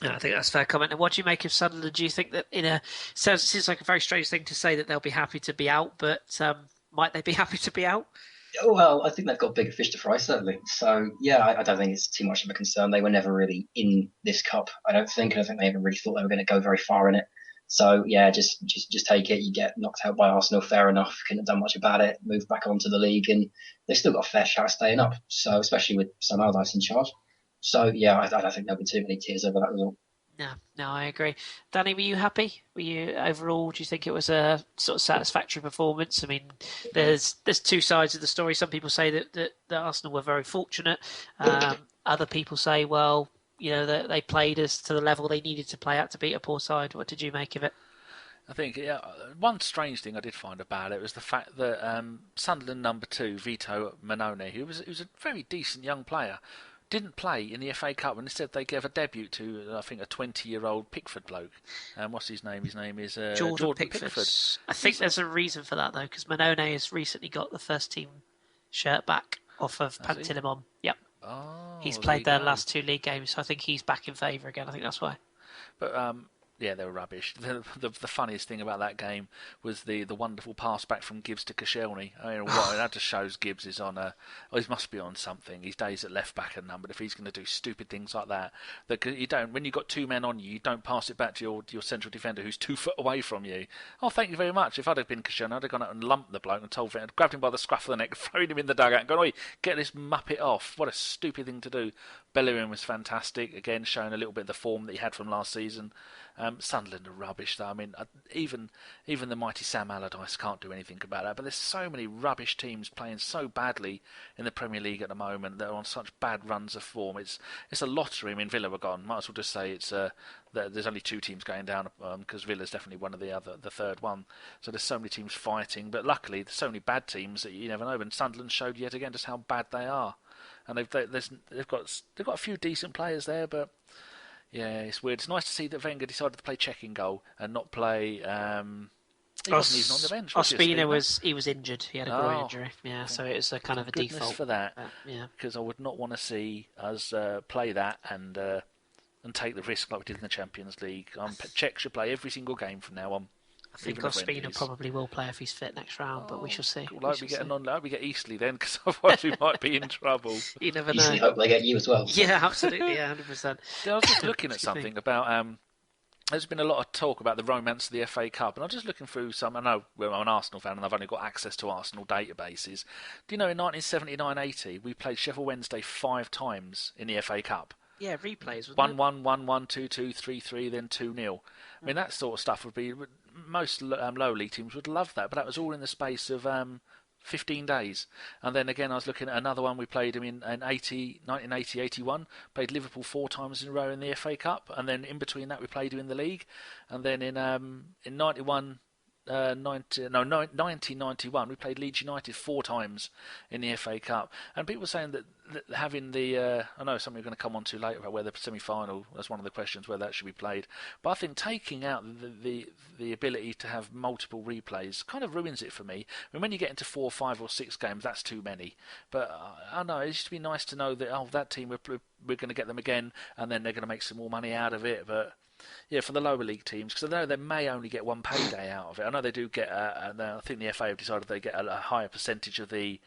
I think that's a fair comment. And what do you make of Sunderland? Do you think that it seems like a very strange thing to say that they'll be happy to be out, but might they be happy to be out? Well, I think they've got bigger fish to fry, certainly. So, yeah, I don't think it's too much of a concern. They were never really in this cup, I don't think. I don't think they ever really thought they were going to go very far in it. So, yeah, just take it. You get knocked out by Arsenal, fair enough. Couldn't have done much about it. Move back onto the league, and they've still got a fair shot of staying up. So, especially with Sam Allardyce in charge. So, yeah, I don't think there'll be too many tears over that result. No, I agree. Danny, were you happy? Were you overall? Do you think it was a sort of satisfactory performance? I mean, there's 2 sides of the story. Some people say that Arsenal were very fortunate. Other people say, well, they played us to the level they needed to play at to beat a poor side. What did you make of it? I think one strange thing I did find about it was the fact that Sunderland number 2, Vito Mannone, who was a very decent young player, didn't play in the FA Cup, and instead they gave a debut to, I think, a 20-year-old Pickford bloke. What's his name? His name is Jordan Pickford. I think there's a reason for that, though, because Mannone has recently got the first team shirt back off of Pantilimon. Yep. Oh, he's played their last 2 league games, so I think he's back in favour again. I think that's why. But yeah, they were rubbish. The funniest thing about that game was the wonderful pass back from Gibbs to Koscielny. I mean, that just shows Gibbs is on he must be on something. His days at left back are numbered if he's going to do stupid things like that. You don't, when you've got 2 men on you, you don't pass it back to your central defender who's 2 foot away from you. Oh, thank you very much. If I'd have been Koscielny, I'd have gone out and lumped the bloke and grabbed him by the scruff of the neck, thrown him in the dugout and gone, "Oi, get this muppet off." What a stupid thing to do. Bellerin was fantastic, again showing a little bit of the form that he had from last season. Sunderland are rubbish, though. I mean, even the mighty Sam Allardyce can't do anything about that. But there's so many rubbish teams playing so badly in the Premier League at the moment. They're on such bad runs of form. It's a lottery. I mean, Villa were gone. Might as well just say it's there's only 2 teams going down because Villa's definitely one of the third one. So there's so many teams fighting. But luckily, there's so many bad teams that you never know. And Sunderland showed yet again just how bad they are. And they've got a few decent players there, but. Yeah, it's weird. It's nice to see that Wenger decided to play checking goal and not play. He wasn't even on the bench. Ospina was injured. He had a groin injury. Yeah, okay. So it was a kind of a default for that. Yeah, because I would not want to see us play that and and take the risk like we did in the Champions League. Czech should play every single game from now on. I think Ospina probably will play if he's fit next round, but we shall see. Like we get Eastleigh then, because otherwise we might be in trouble. You never know. Eastleigh hope they get you as well. Yeah, absolutely, 100%. I was just looking at something about. There's been a lot of talk about the romance of the FA Cup, and I'm just looking through some. I know I'm an Arsenal fan, and I've only got access to Arsenal databases. Do you know in 1979-80 we played Sheffield Wednesday 5 times in the FA Cup? Yeah, replays. 1-1, 1-1, 2-2, 3-3, then 2-0. I mean, that sort of stuff would be... Most lower league teams would love that, but that was all in the space of 15 days. And then again, I was looking at another one we played in 1980-81. Played Liverpool 4 times in a row in the FA Cup, and then in between that we played in the league. And then in 1991 we played Leeds United 4 times in the FA Cup, and people were saying that having the I know something we're going to come on to later about where the semi-final, that's one of the questions, where that should be played, but I think taking out the ability to have multiple replays kind of ruins it for me. I mean, when you get into 4, 5 or 6 games, that's too many, but I don't know, it used to be nice to know that that team we're going to get them again, and then they're going to make some more money out of it. But yeah, for the lower league teams, because I know they may only get one payday out of it. I know they do get. I think the FA have decided they get a higher percentage of the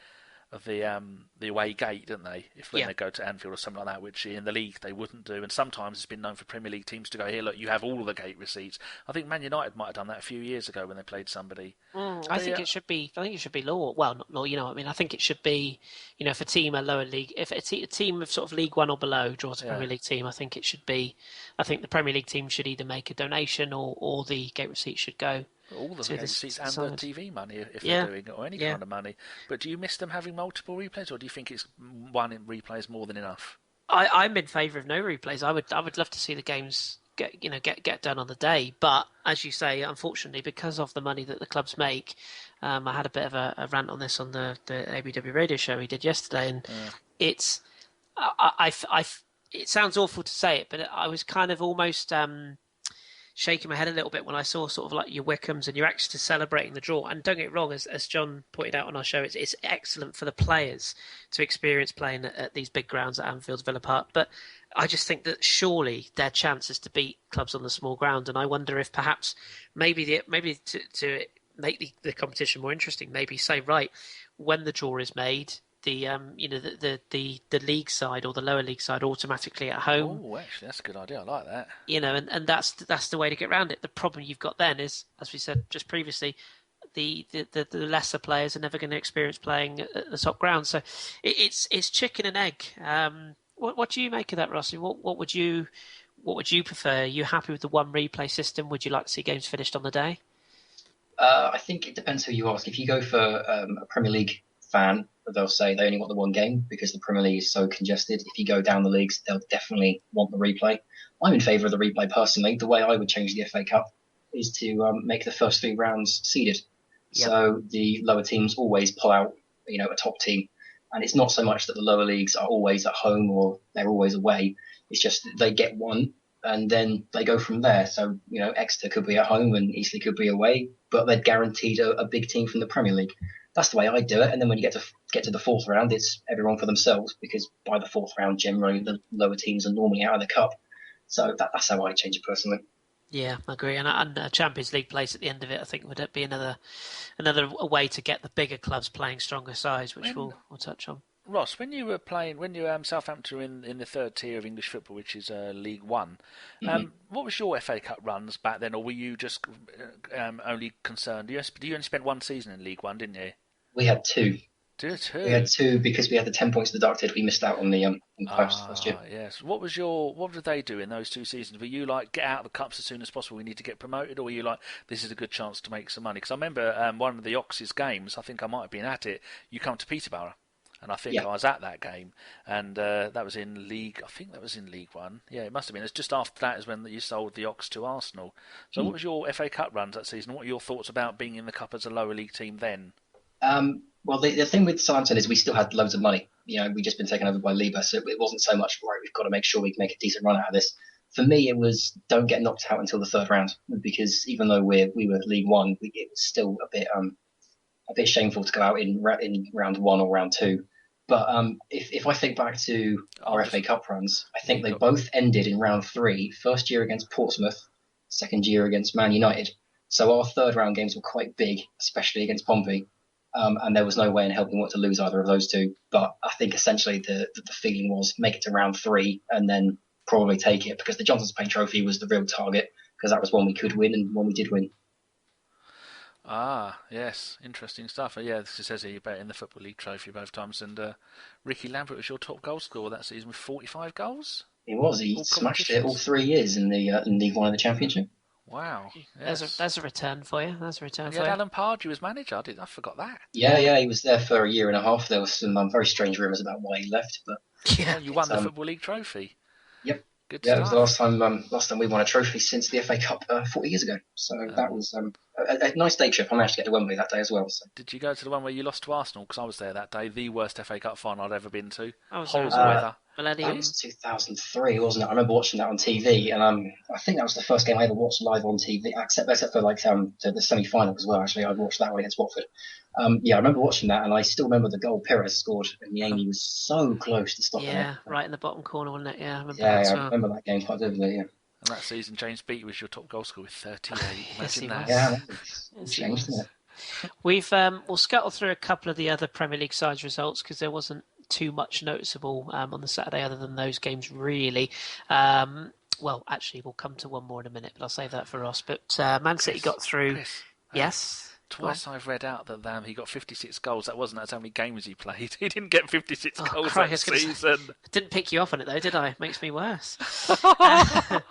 away gate, don't they? When they go to Anfield or something like that, which in the league they wouldn't do. And sometimes it's been known for Premier League teams to go, here, look, you have all of the gate receipts. I think Man United might have done that a few years ago when they played somebody. I think it should be law. Well, not law. You know what I mean? I think it should be. If a team are lower league, if a team of sort of League One or below draws a Premier League team, I think it should be. I think the Premier League team should either make a donation or the gate receipts should go. All the gate receipts and the TV money if they're doing it, or any kind of money. But do you miss them having multiple replays, or do you think it's one replay is more than enough? I'm in favour of no replays. I would love to see the games get done on the day, but as you say, unfortunately, because of the money that the clubs make, I had a bit of a rant on this on the ABW radio show we did yesterday, and it's it sounds awful to say it, but I was kind of almost shaking my head a little bit when I saw sort of like your Wickhams and your Exeter celebrating the draw. And don't get me wrong, as John pointed out on our show, it's excellent for the players to experience playing at these big grounds at Anfield, Villa Park. But I just think that surely their chance is to beat clubs on the small ground. And I wonder if perhaps maybe to make the competition more interesting, maybe say, right, when the draw is made, the league side or the lower league side automatically at home. Oh, actually, that's a good idea. I like that. And that's the way to get around it. The problem you've got then is, as we said just previously, the lesser players are never going to experience playing at the top ground. So it's chicken and egg. What do you make of that, Rossi? What would you prefer? Are you happy with the one replay system? Would you like to see games finished on the day? I think it depends who you ask. If you go for a Premier League fan, they'll say they only want the one game because the Premier League is so congested. If you go down the leagues, they'll definitely want the replay. I'm in favour of the replay personally. The way I would change the FA Cup is to make the first 3 rounds seeded. Yep. So the lower teams always pull out, a top team. And it's not so much that the lower leagues are always at home or they're always away. It's just they get one and then they go from there. So, Exeter could be at home and Eastleigh could be away, but they're guaranteed a big team from the Premier League. That's the way I do it. And then when you get to the 4th round, it's everyone for themselves, because by the 4th round, generally the lower teams are normally out of the cup. So that's how I change it personally. Yeah, I agree. And a Champions League place at the end of it, I think, would be another way to get the bigger clubs playing stronger sides, which we'll touch on. Ross, when you were Southampton in the 3rd tier of English football, which is League One, what was your FA Cup runs back then, or were you just only concerned? You only spent 1 season in League One, didn't you? We had 2. We had 2 because we had the 10 points deducted. We missed out on the playoffs last year. Yes. What did they do in those 2 seasons? Were you like, get out of the cups as soon as possible, we need to get promoted, or were you like, this is a good chance to make some money? Because I remember one of the Ox's games, I think I might have been at it, you come to Peterborough. And I think I was at that game, and that was in League. I think that was in League One. Yeah, it must have been. It's just after that is when you sold the Ox to Arsenal. So, what was your FA Cup runs that season? What are your thoughts about being in the cup as a lower league team then? Well, the thing with Southampton is we still had loads of money. We'd just been taken over by Liba, so it wasn't so much, right, we've got to make sure we can make a decent run out of this. For me, it was don't get knocked out until the 3rd round, because even though we were League One, it was still a bit shameful to go out in round 1 or round 2. But if I think back to our FA Cup runs, I think they both ended in round 3. First year against Portsmouth, second year against Man United. So our third round games were quite big, especially against Pompey. And there was no way in hell we wanted to lose either of those two. But I think essentially the feeling was make it to round 3 and then probably take it, because the Johnson's Paint Trophy was the real target, because that was one we could win and one we did win. Ah, yes, interesting stuff. Yeah, this says here you bet in the Football League Trophy both times, and Ricky Lambert was your top goal scorer that season with 45 goals. He was. He smashed it all 3 years in the in League One of the Championship. Wow. Yes. There's a return for you. There's a return for you. Alan Pardew was manager. I forgot that. Yeah, he was there for a year and a half. There was some very strange rumours about why he left, but you won the Football League Trophy. Yep. Good yeah, stuff. It was the last time we won a trophy since the FA Cup 40 years ago. So that was a nice day trip. I managed to get to Wembley that day as well. So. Did you go to the one where you lost to Arsenal? Because I was there that day. The worst FA Cup final I'd ever been to. Horrible weather. That was 2003, wasn't it? I remember watching that on TV, and I think that was the first game I ever watched live on TV, except for like the semi-final as well. Actually, I watched that one against Watford. I remember watching that, and I still remember the goal Pires scored, and Amy was so close to stopping it. Yeah, right in the bottom corner, wasn't it? Yeah, I remember that game quite vividly. Yeah. And that season, James Beattie was your top goal scorer with 38. Imagine that. Yeah, it's changed, isn't it? We'll scuttle through a couple of the other Premier League sides results, because there wasn't too much noticeable on the Saturday other than those games, really. Well, actually, we'll come to one more in a minute, but I'll save that for Ross. But Man City got through. Kris, yes. Twice I've read out that he got 56 goals. That's how many games he played. He didn't get 56 goals that season. Didn't pick you up on it though, did I? Makes me worse. I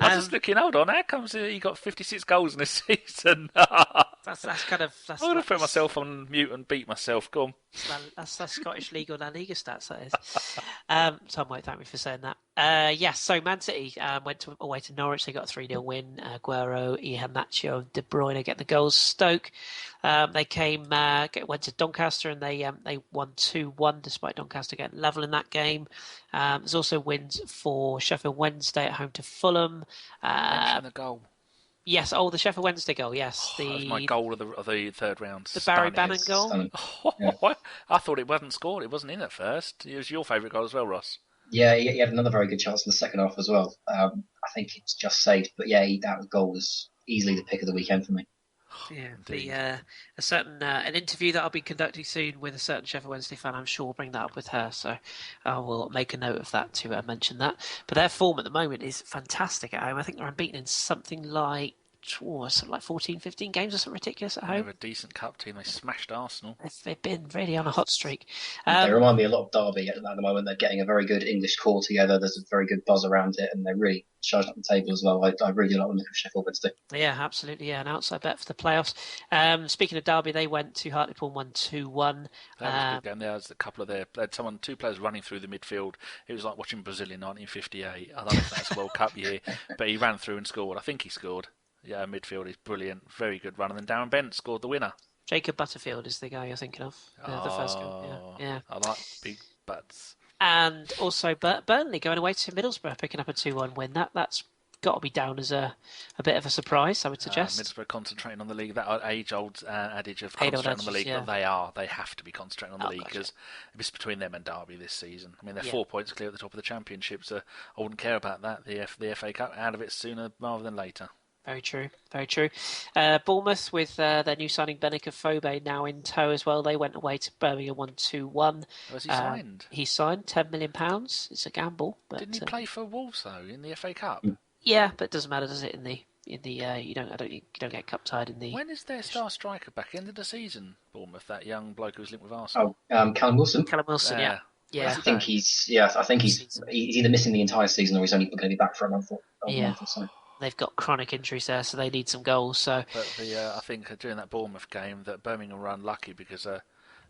was just looking. Hold on, how comes he got 56 goals in a season? That's kind of. I'm going to put myself on mute and beat myself. Go on. That's Scottish League or La Liga stats, that is. Tom won't thank me for saying that. Yes, so Man City went away to Norwich. They got a 3-0 win. Aguero, Iheanacho, De Bruyne get the goals. Stoke, they went to Doncaster and they won 2-1 despite Doncaster getting level in that game. There's also wins for Sheffield Wednesday at home to Fulham. Mention the goal. Yes, the Sheffield Wednesday goal, yes. That was my goal of the third round. The Barry Bannon goal? Yeah. I thought it wasn't scored. It wasn't in at first. It was your favourite goal as well, Ross. Yeah, he had another very good chance in the second half as well. I think it's just saved. But yeah, that goal was easily the pick of the weekend for me. Yeah, a certain an interview that I'll be conducting soon with a certain Sheffield Wednesday fan, I'm sure will bring that up with her. So I will make a note of that to mention that. But their form at the moment is fantastic at home. I think they're unbeaten in something like 14, 15 games or something ridiculous at home. They're a decent cup team. They smashed Arsenal. They've been really on a hot streak. They remind me a lot of Derby at the moment. They're getting a very good English core together. There's a very good buzz around it, and they're really charging up the table as well. I really like them for Sheffield Wednesday. Yeah, absolutely. Yeah, an outside bet for the playoffs. Speaking of Derby, they went to Hartlepool and won 2-1. That was a good game. There was a couple of they had two players running through the midfield. It was like watching Brazil in 1958. I don't know if that's World Cup year, but he ran through and scored. I think he scored. Yeah, midfield is brilliant. Very good run. And then Darren Bent scored the winner. Jacob Butterfield is the guy you're thinking of. The first guy. Yeah. I like big butts. And also Burnley going away to Middlesbrough, picking up a 2-1 win. That's got to be down as a bit of a surprise, I would suggest. Middlesbrough concentrating on the league. That age-old adage of concentrating on the league. Yeah. They have to be concentrating on the league because it's between them and Derby this season. I mean, they're 4 points clear at the top of the Championship, so I wouldn't care about that. The FA Cup, out of it sooner rather than later. Very true, very true. Bournemouth with their new signing Benica Fobe now in tow as well. They went away to Birmingham 1-2-1. Was he signed? He signed £10 million. It's a gamble. But, didn't he play for Wolves though in the FA Cup? Yeah, but it doesn't matter, does it? In the you don't get cup tied in the. When is their star striker back? End of the season, Bournemouth. That young bloke who was linked with Arsenal. Callum Wilson. Callum Wilson, yeah. I think he's either missing the entire season or he's only going to be back for a month or so. They've got chronic injuries there, so they need some goals. So, but I think during that Bournemouth game, that Birmingham were unlucky because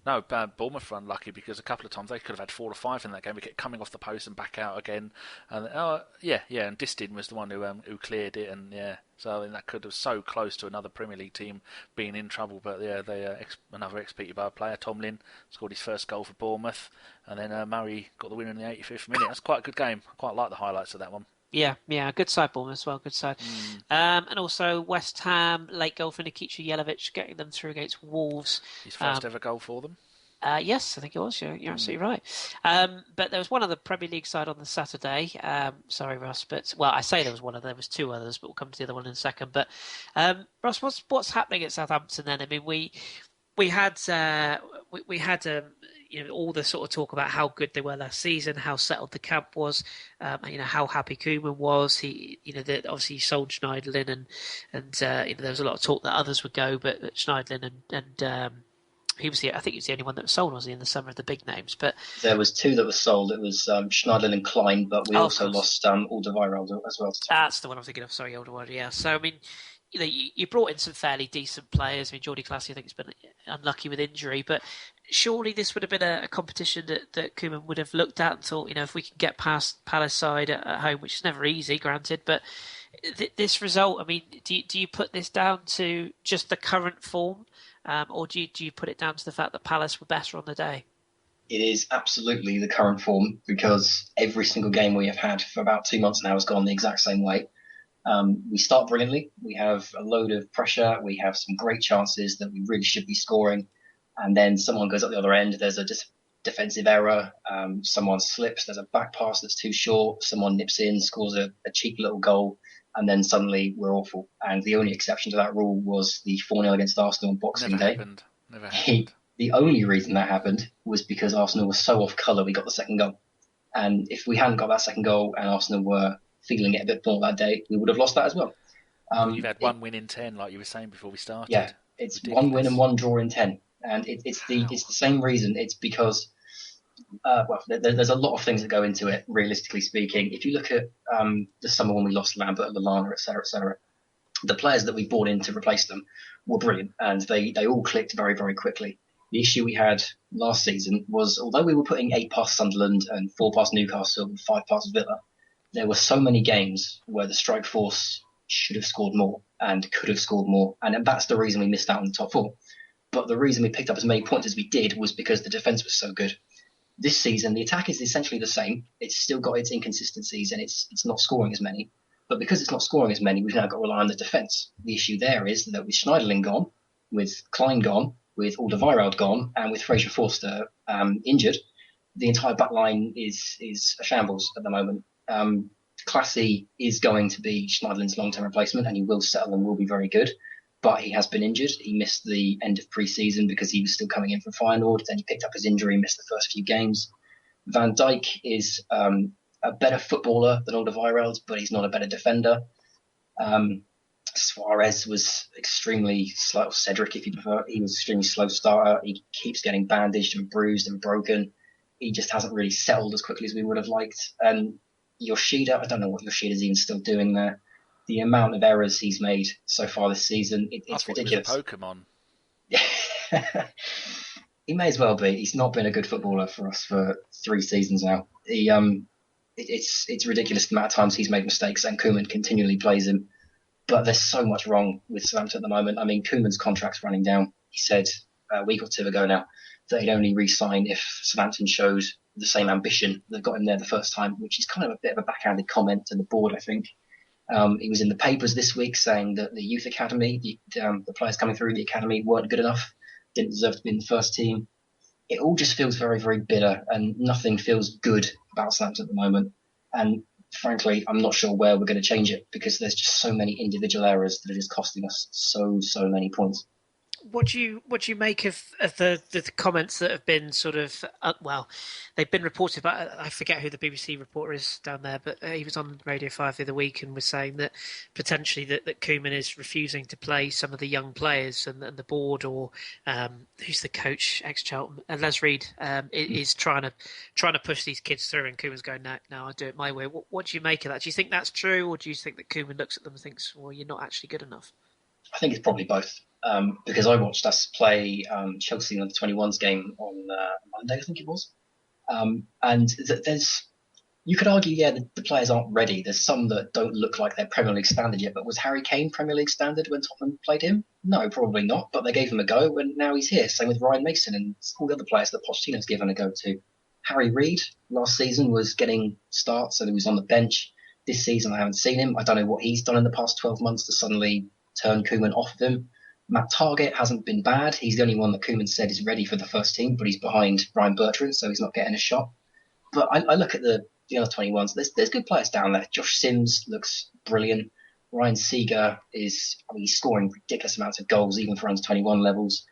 Bournemouth were unlucky because a couple of times they could have had 4 or 5 in that game. We kept coming off the post and back out again, and and Distin was the one who cleared it, and so I mean, that could have so close to another Premier League team being in trouble. But another ex-Peterborough player, Tomlin, scored his first goal for Bournemouth, and then Murray got the winner in the 85th minute. That's quite a good game. I quite like the highlights of that one. Yeah, good side Bournemouth as well, good side. And also West Ham, late goal for Nikica Jelavic, getting them through against Wolves. His first ever goal for them? Yes, I think it was. You're absolutely right. But there was one other Premier League side on the Saturday. Sorry, Ross, but I say there was one other. There was two others, but we'll come to the other one in a second. But Ross, what's happening at Southampton then? I mean, we had all the sort of talk about how good they were last season, how settled the camp was, how happy Koeman was. That obviously he sold Schneiderlin, and there was a lot of talk that others would go, but Schneiderlin and I think he was the only one that was sold, was he, in the summer of the big names? But there was two that were sold. It was Schneiderlin and Klein, but we also lost Alderweireld as well. That's the one I'm thinking of. Sorry, Alderweireld. Yeah. So I mean, you brought in some fairly decent players. I mean, Jordi Clasie, I think, has been unlucky with injury, but surely this would have been a competition that Koeman would have looked at and thought, if we can get past Palace side at home, which is never easy, granted, but this result, I mean, do you put this down to just the current form, or do you put it down to the fact that Palace were better on the day? It is absolutely the current form, because every single game we have had for about 2 months now has gone the exact same way. We start brilliantly. We have a load of pressure. We have some great chances that we really should be scoring. And then someone goes up the other end. There's a defensive error. Someone slips. There's a back pass that's too short. Someone nips in, scores a cheap little goal. And then suddenly we're awful. And the only exception to that rule was the 4-0 against Arsenal on Boxing Day. Never happened. The only reason that happened was because Arsenal was so off colour we got the second goal. And if we hadn't got that second goal and Arsenal were feeling it a bit more that day, we would have lost that as well. You've had one win in 10, like you were saying before we started. Yeah, it's ridiculous. 1 win and 1 draw in 10. And it's the same reason. It's because there's a lot of things that go into it, realistically speaking. If you look at the summer when we lost Lambert, Lallana, etc., the players that we brought in to replace them were brilliant, and they all clicked very, very quickly. The issue we had last season was, although we were putting 8 past Sunderland and 4 past Newcastle and 5 past Villa, there were so many games where the strike force should have scored more and could have scored more, and that's the reason we missed out on the top 4. But the reason we picked up as many points as we did was because the defence was so good. This season, the attack is essentially the same. It's still got its inconsistencies and it's not scoring as many. But because it's not scoring as many, we've now got to rely on the defence. The issue there is that with Schneiderlin gone, with Klein gone, with Alderweireld gone, and with Fraser Forster injured, the entire back line is a shambles at the moment. Clasie is going to be Schneiderlin's long-term replacement, and he will settle and will be very good. But he has been injured. He missed the end of pre-season because he was still coming in from Feyenoord. Then he picked up his injury, missed the first few games. Van Dijk is a better footballer than Alderweireld, but he's not a better defender. Suarez was extremely slow. Cedric, if you prefer, he was an extremely slow starter. He keeps getting bandaged and bruised and broken. He just hasn't really settled as quickly as we would have liked. And Yoshida, I don't know what Yoshida's even still doing there. The amount of errors he's made so far this season, it's ridiculous. He was a Pokemon. He may as well be. He's not been a good footballer for us for 3 seasons now. It's ridiculous the amount of times he's made mistakes, and Koeman continually plays him. But there's so much wrong with Southampton at the moment. I mean, Koeman's contract's running down. He said a week or 2 ago now that he'd only re-sign if Southampton showed the same ambition that got him there the first time, which is kind of a bit of a backhanded comment to the board, I think. He was in the papers this week saying that the youth academy, the players coming through the academy weren't good enough, didn't deserve to be in the first team. It all just feels very, very bitter, and nothing feels good about Southampton at the moment. And frankly, I'm not sure where we're going to change it, because there's just so many individual errors that are just costing us so many points. What do you make of the comments that have been sort of they've been reported by, I forget who the BBC reporter is down there, but he was on Radio 5 the other week and was saying that potentially that Koeman is refusing to play some of the young players, and the board, or who's the coach, ex-Charlton, Les Reed, is trying to push these kids through, and Koeman's going, no, I'll do it my way. What do you make of that? Do you think that's true, or do you think that Koeman looks at them and thinks, well, you're not actually good enough? I think it's probably both. Because I watched us play Chelsea under 21s game on Monday, I think it was. And you could argue, the players aren't ready. There's some that don't look like they're Premier League standard yet. But was Harry Kane Premier League standard when Tottenham played him? No, probably not. But they gave him a go, and now he's here. Same with Ryan Mason and all the other players that Pochettino's given a go to. Harry Reid last season was getting starts, and he was on the bench. This season I haven't seen him. I don't know what he's done in the past 12 months to suddenly turn Koeman off of him. Matt Targett hasn't been bad. He's the only one that Koeman said is ready for the first team, but he's behind Ryan Bertrand, so he's not getting a shot. But I look at the other 21s. There's good players down there. Josh Sims looks brilliant. Ryan Seeger he's scoring ridiculous amounts of goals even for under 21 levels.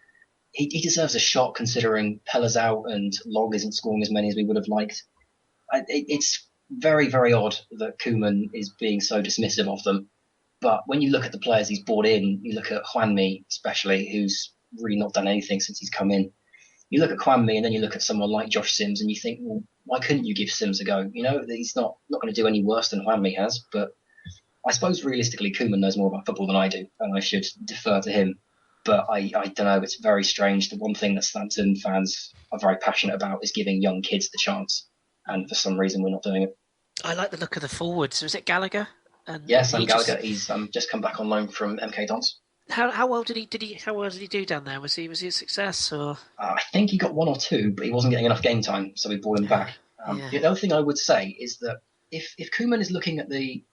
He deserves a shot considering Pella's out and Log isn't scoring as many as we would have liked. It's very, very odd that Koeman is being so dismissive of them. But when you look at the players he's brought in, you look at Juanmi especially, who's really not done anything since he's come in. You look at Juanmi and then you look at someone like Josh Sims and you think, well, why couldn't you give Sims a go? He's not going to do any worse than Juanmi has. But I suppose realistically, Koeman knows more about football than I do, and I should defer to him. But I don't know, it's very strange. The one thing that Southampton fans are very passionate about is giving young kids the chance. And for some reason, we're not doing it. I like the look of the forwards. Was it Gallagher? Yes, Sam Gallagher. He's just come back on loan from MK Dons. How well did he do down there? Was he a success or? I think he got 1 or 2, but he wasn't getting enough game time, so we brought him back. The other thing I would say is that if Koeman is looking at the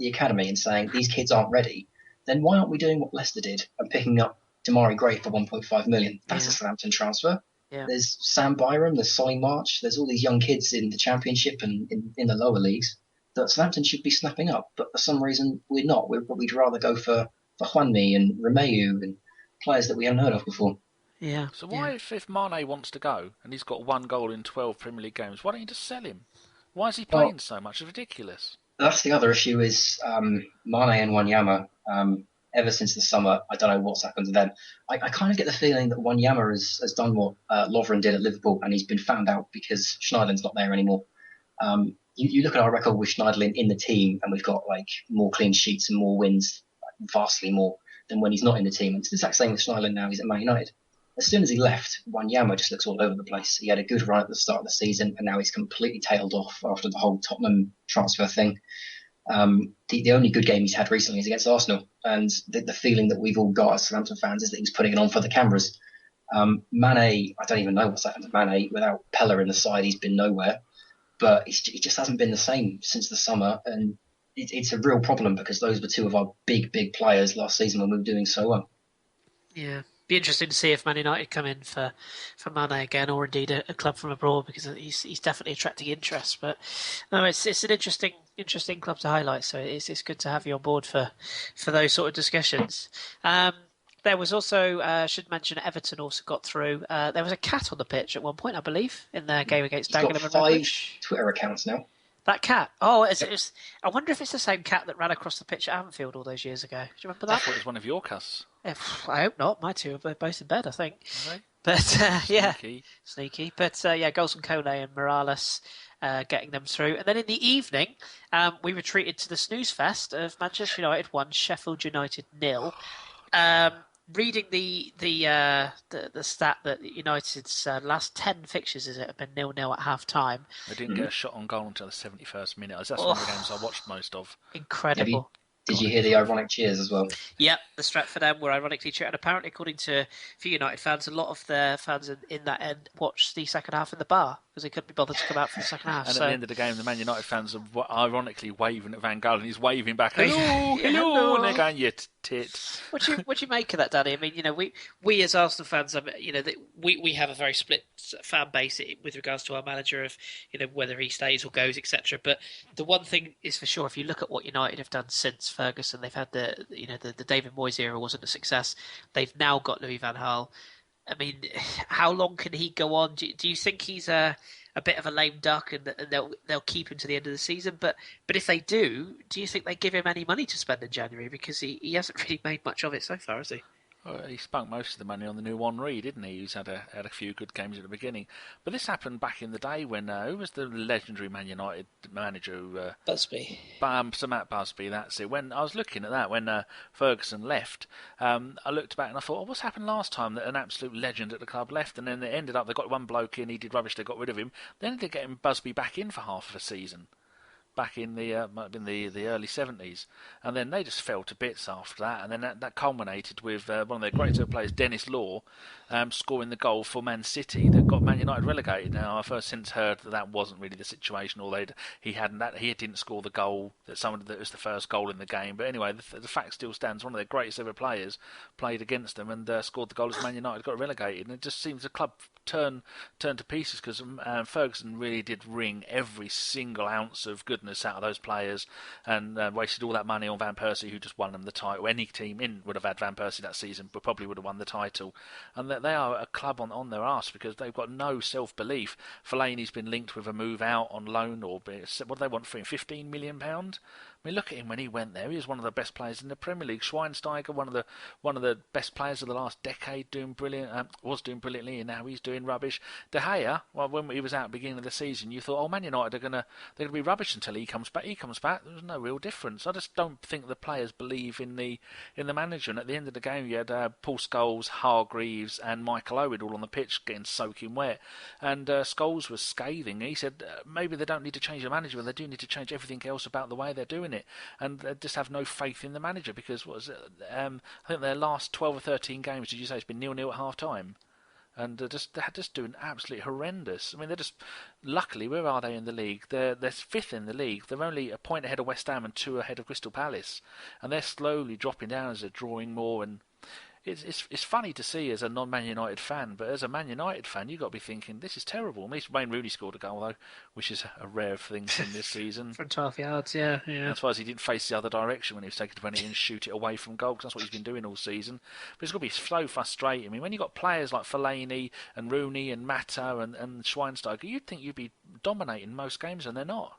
academy and saying these kids aren't ready, then why aren't we doing what Leicester did and picking up Damari Gray for 1.5 million? That's a Southampton transfer. Yeah. There's Sam Byram, there's Solly March, there's all these young kids in the Championship and in the lower leagues that Southampton should be snapping up, but for some reason we're not. We'd rather go for Juanmi and Romeu and players that we haven't heard of before. Yeah. So why, if Mane wants to go and he's got 1 goal in 12 Premier League games, why don't you just sell him? Why is he playing so much? It's ridiculous. That's the other issue is Mane and Wanyama. Ever since the summer, I don't know what's happened to them. I kind of get the feeling that Wanyama has done what Lovren did at Liverpool, and he's been found out because Schneiderlin's not there anymore. You look at our record with Schneiderlin in the team, and we've got more clean sheets and more wins, vastly more than when he's not in the team. And it's the exact same with Schneiderlin now. He's at Man United. As soon as he left, Wanyama just looks all over the place. He had a good run at the start of the season, and now he's completely tailed off after the whole Tottenham transfer thing. The only good game he's had recently is against Arsenal, and the feeling that we've all got as Southampton fans is that he's putting it on for the cameras. Mane, I don't even know what's happened to Mane. Without Pella in the side, he's been nowhere. But he just hasn't been the same since the summer, and it's a real problem because those were 2 of our big players last season when we were doing so well. Yeah. Be interesting to see if Man United come in for Mane again, or indeed a club from abroad, because he's definitely attracting interest. But no, it's an interesting club to highlight. So it's good to have you on board for those sort of discussions. There was also should mention Everton also got through. There was a cat on the pitch at one point, I believe, in their game against Dagenham. He's got 5 Twitter accounts now. That cat. Oh, I wonder if it's the same cat that ran across the pitch at Anfield all those years ago. Do you remember that? I thought it was one of your cats. I hope not. My 2 are both in bed, I think. Okay. But Sneaky. But goals from Kone and Morales getting them through. And then in the evening, we retreated to the snooze fest of Manchester United 1, Sheffield United 0. Reading the stat that United's last 10 fixtures have been 0-0 at half time. They didn't get a shot on goal until the 71st minute. That's one of the games I watched most of. Incredible. Did you hear the ironic cheers as well? Yep, the Stratford End were ironically cheering. And apparently, according to a few United fans, a lot of their fans in that end watched the second half in the bar because they couldn't be bothered to come out for the second half. And at the end of the game, the Man United fans are ironically waving at Van Gaal, and he's waving back, hello, and they're going, you tit. What do you make of that, Danny? I mean, we as Arsenal fans, we have a very split fan base with regards to our manager of whether he stays or goes, etc. But the one thing is for sure, if you look at what United have done since Ferguson, they've had the David Moyes era wasn't a success. They've now got Louis van Gaal. I mean, how long can he go on? Do you think he's a bit of a lame duck and they'll keep him to the end of the season? But if they do you think they give him any money to spend in January? Because he hasn't really made much of it so far, has he? Well, he spunk most of the money on the new Henry, didn't he? He's had a few good games at the beginning. But this happened back in the day when who was the legendary Man United manager? Busby. Sir Matt Busby, that's it. When I was looking at that, when Ferguson left, I looked back and I thought, what's happened last time that an absolute legend at the club left? And then it ended up, they got one bloke in, he did rubbish, they got rid of him. Then they get him Busby back in for half of a season. back in the might have been the early 70s, and then they just fell to bits after that, and then that culminated with one of their greatest ever players, Dennis Law, scoring the goal for Man City that got Man United relegated. Now I've since heard that wasn't really the situation, although he didn't score the goal that was the first goal in the game. But anyway, the fact still stands. One of their greatest ever players played against them and scored the goal as Man United got relegated, and it just seems the club turn to pieces because Ferguson really did wring every single ounce of goodness out of those players and wasted all that money on Van Persie, who just won them the title. Any team in would have had Van Persie that season, but probably would have won the title. And they are a club on their arse because they've got no self-belief. Fellaini's been linked with a move out on loan, or what do they want for him? £15 million? I mean, look at him when he went there. He was one of the best players in the Premier League. Schweinsteiger, one of the best players of the last decade, was doing brilliantly, and now he's doing rubbish. De Gea, well, when he was out at the beginning of the season, you thought, Man United they're gonna be rubbish until he comes back. He comes back. There's no real difference. I just don't think the players believe in the manager. And at the end of the game, you had Paul Scholes, Hargreaves, and Michael Owen all on the pitch getting soaking wet. And Scholes was scathing. He said maybe they don't need to change the manager, but they do need to change everything else about the way they're doing it, and they just have no faith in the manager because I think their last 12 or 13 games, did you say it's been 0-0 at half time? And they're just doing absolutely horrendous. I mean, they're just, luckily, where are they in the league? They're fifth in the league. They're only a point ahead of West Ham and 2 ahead of Crystal Palace, and they're slowly dropping down as they're drawing more. And it's funny to see as a non-Man United fan, but as a Man United fan, you've got to be thinking, this is terrible. At least Wayne Rooney scored a goal, though, which is a rare thing from this season. From 12 yards, yeah. As far as he didn't face the other direction when he was taking the penalty and shoot it away from goal, because that's what he's been doing all season. But it's got to be so frustrating. I mean, when you've got players like Fellaini and Rooney and Mata and Schweinsteiger, you'd think you'd be dominating most games, and they're not.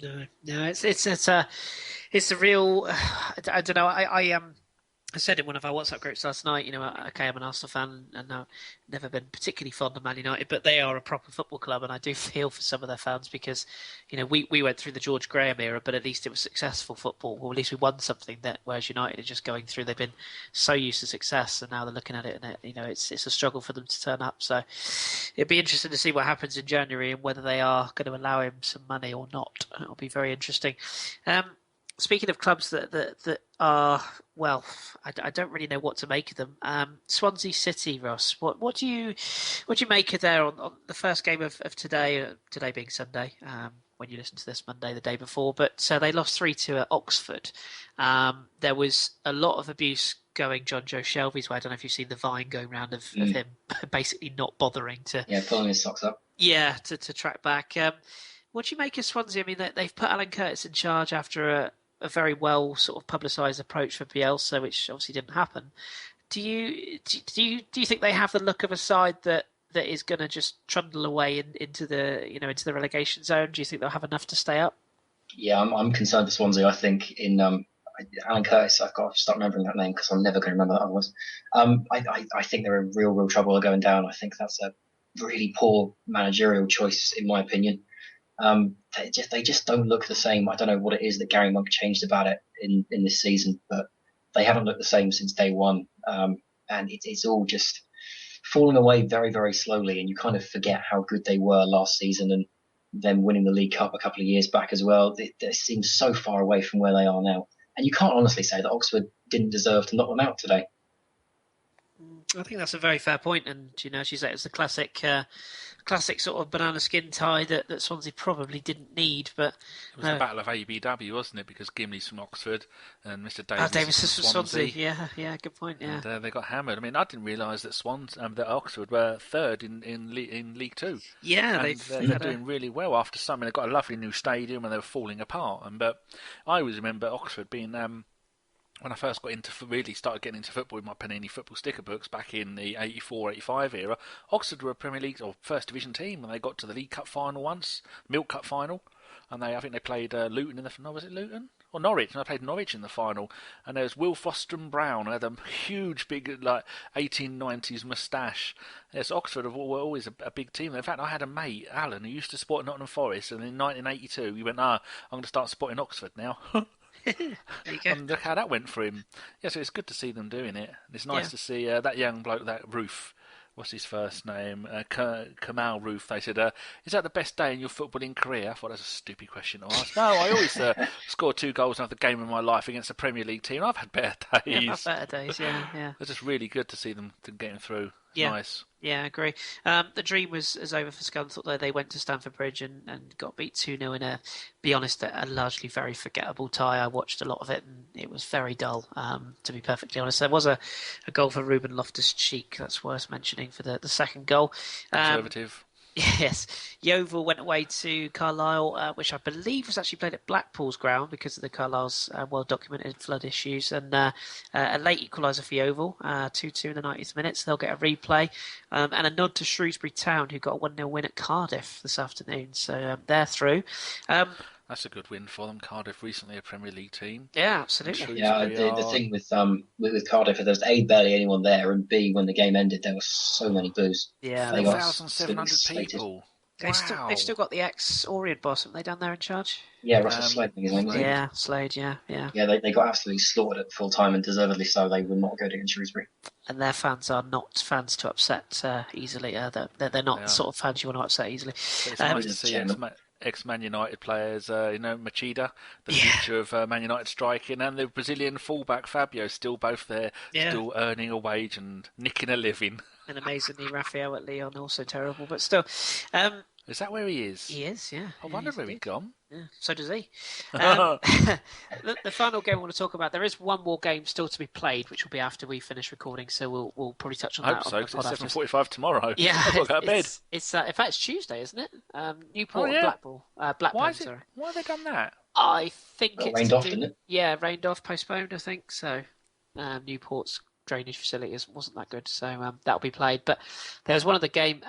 No, it's a real. I don't know. I said in one of our WhatsApp groups last night, okay, I'm an Arsenal fan and I've never been particularly fond of Man United, but they are a proper football club, and I do feel for some of their fans because, we went through the George Graham era, but at least it was successful football, or at least we won something. That whereas United are just going through, they've been so used to success, and now they're looking at it, and it's a struggle for them to turn up. So it'd be interesting to see what happens in January and whether they are going to allow him some money or not. It'll be very interesting. Speaking of clubs that are, well, I don't really know what to make of them. Swansea City, Ross. What do you make of there on the first game of today? Today being Sunday, when you listen to this, Monday, the day before. But they lost 3-2 at Oxford. There was a lot of abuse going John Joe Shelby's way. I don't know if you've seen the Vine going round of him basically not bothering to pulling his socks up. Yeah, to track back. What do you make of Swansea? I mean, they've put Alan Curtis in charge after a very well sort of publicised approach for Bielsa, which obviously didn't happen. Do you think they have the look of a side that is going to just trundle away into the relegation zone? Do you think they'll have enough to stay up? Yeah, I'm concerned for Swansea. I think in Alan Curtis, I've got to start remembering that name because I'm never going to remember that otherwise. I think they're in real trouble of going down. I think that's a really poor managerial choice, in my opinion. They just don't look the same. I don't know what it is that Gary Monk changed about it in this season, but they haven't looked the same since day one. And it's all just falling away very, very slowly. And you kind of forget how good they were last season and them winning the League Cup a couple of years back as well. They seem so far away from where they are now. And you can't honestly say that Oxford didn't deserve to knock them out today. I think that's a very fair point, and as you say, it's the classic sort of banana skin tie that Swansea probably didn't need. But it was a battle of ABW, wasn't it? Because Gimley's from Oxford and Mr. Davis is from Swansea. Yeah, good point. Yeah, and they got hammered. I mean, I didn't realise that that Oxford were third in League Two. Yeah, they're doing really well after some. They've got a lovely new stadium, and they were falling apart. But I always remember Oxford being. When I first started getting into football with my Panini football sticker books back in the 84-85 era, Oxford were a Premier League or First Division team, and they got to the League Cup final once, Milk Cup final, and I think they played Luton in the final. Was it Luton? Or Norwich, and I played Norwich in the final, and there was Will Fostrom Brown, who had a huge, big, 1890s moustache. Yes, Oxford were always a big team. In fact, I had a mate, Alan, who used to support Nottingham Forest, and in 1982 he went, I'm going to start supporting Oxford now. There you go. And look how that went for him. Yeah, so it's good to see them doing it. It's nice to see that young bloke, that Roof, what's his first name? Kamal Roof. They said, "Is that the best day in your footballing career?" I thought that's a stupid question to ask. No, I always scored 2 goals in the game of my life against a Premier League team. I've had better days. Yeah, I've had better days. Yeah. It's just really good to see them getting through. It's nice. Yeah, I agree. The dream was over for Scunthorpe, though. They went to Stamford Bridge and got beat 2-0 in be honest, a largely very forgettable tie. I watched a lot of it and it was very dull, to be perfectly honest. There was a goal for Ruben Loftus-Cheek, that's worth mentioning, for the second goal. Conservative. Yes, Yeovil went away to Carlisle, which I believe was actually played at Blackpool's ground because of the Carlisle's well-documented flood issues, and a late equaliser for Yeovil, 2-2 in the 90th minute, so they'll get a replay, and a nod to Shrewsbury Town, who got a 1-0 win at Cardiff this afternoon, so they're through. That's a good win for them. Cardiff recently a Premier League team. Yeah, absolutely. Yeah, the thing with Cardiff, there was A, barely anyone there, and B, when the game ended, there were so many boos. Yeah, 4,700 people. Wow. They've still got the ex-Orient boss, haven't they, down there in charge? Yeah, Russell Slade, I think his name was. Yeah, Slade, yeah. Yeah, they got absolutely slaughtered at full time, and deservedly so. They were not good against Shrewsbury. And their fans are not fans to upset easily. They're not the sort of fans you want to upset easily. But it's nice to see ex-Man United players, Machida, the future of Man United striking, and the Brazilian fullback Fabio, still both there, still earning a wage and nicking a living. And amazingly, Rafael at Lyon, also terrible, but still. Is that where he is? He is, yeah. I wonder where he's gone. Yeah, so does he. The final game I want to talk about, there is one more game still to be played, which will be after we finish recording, so we'll probably touch on that. I hope so, because it's 7:45 tomorrow. Yeah. I've got to go to bed. It's in fact, it's Tuesday, isn't it? Newport and Blackpool. Blackburn, Why have they done that? I think it's rained off, didn't it? Yeah, rained off, postponed, I think, so Newport's drainage facility wasn't that good, so that'll be played. But there was one other game,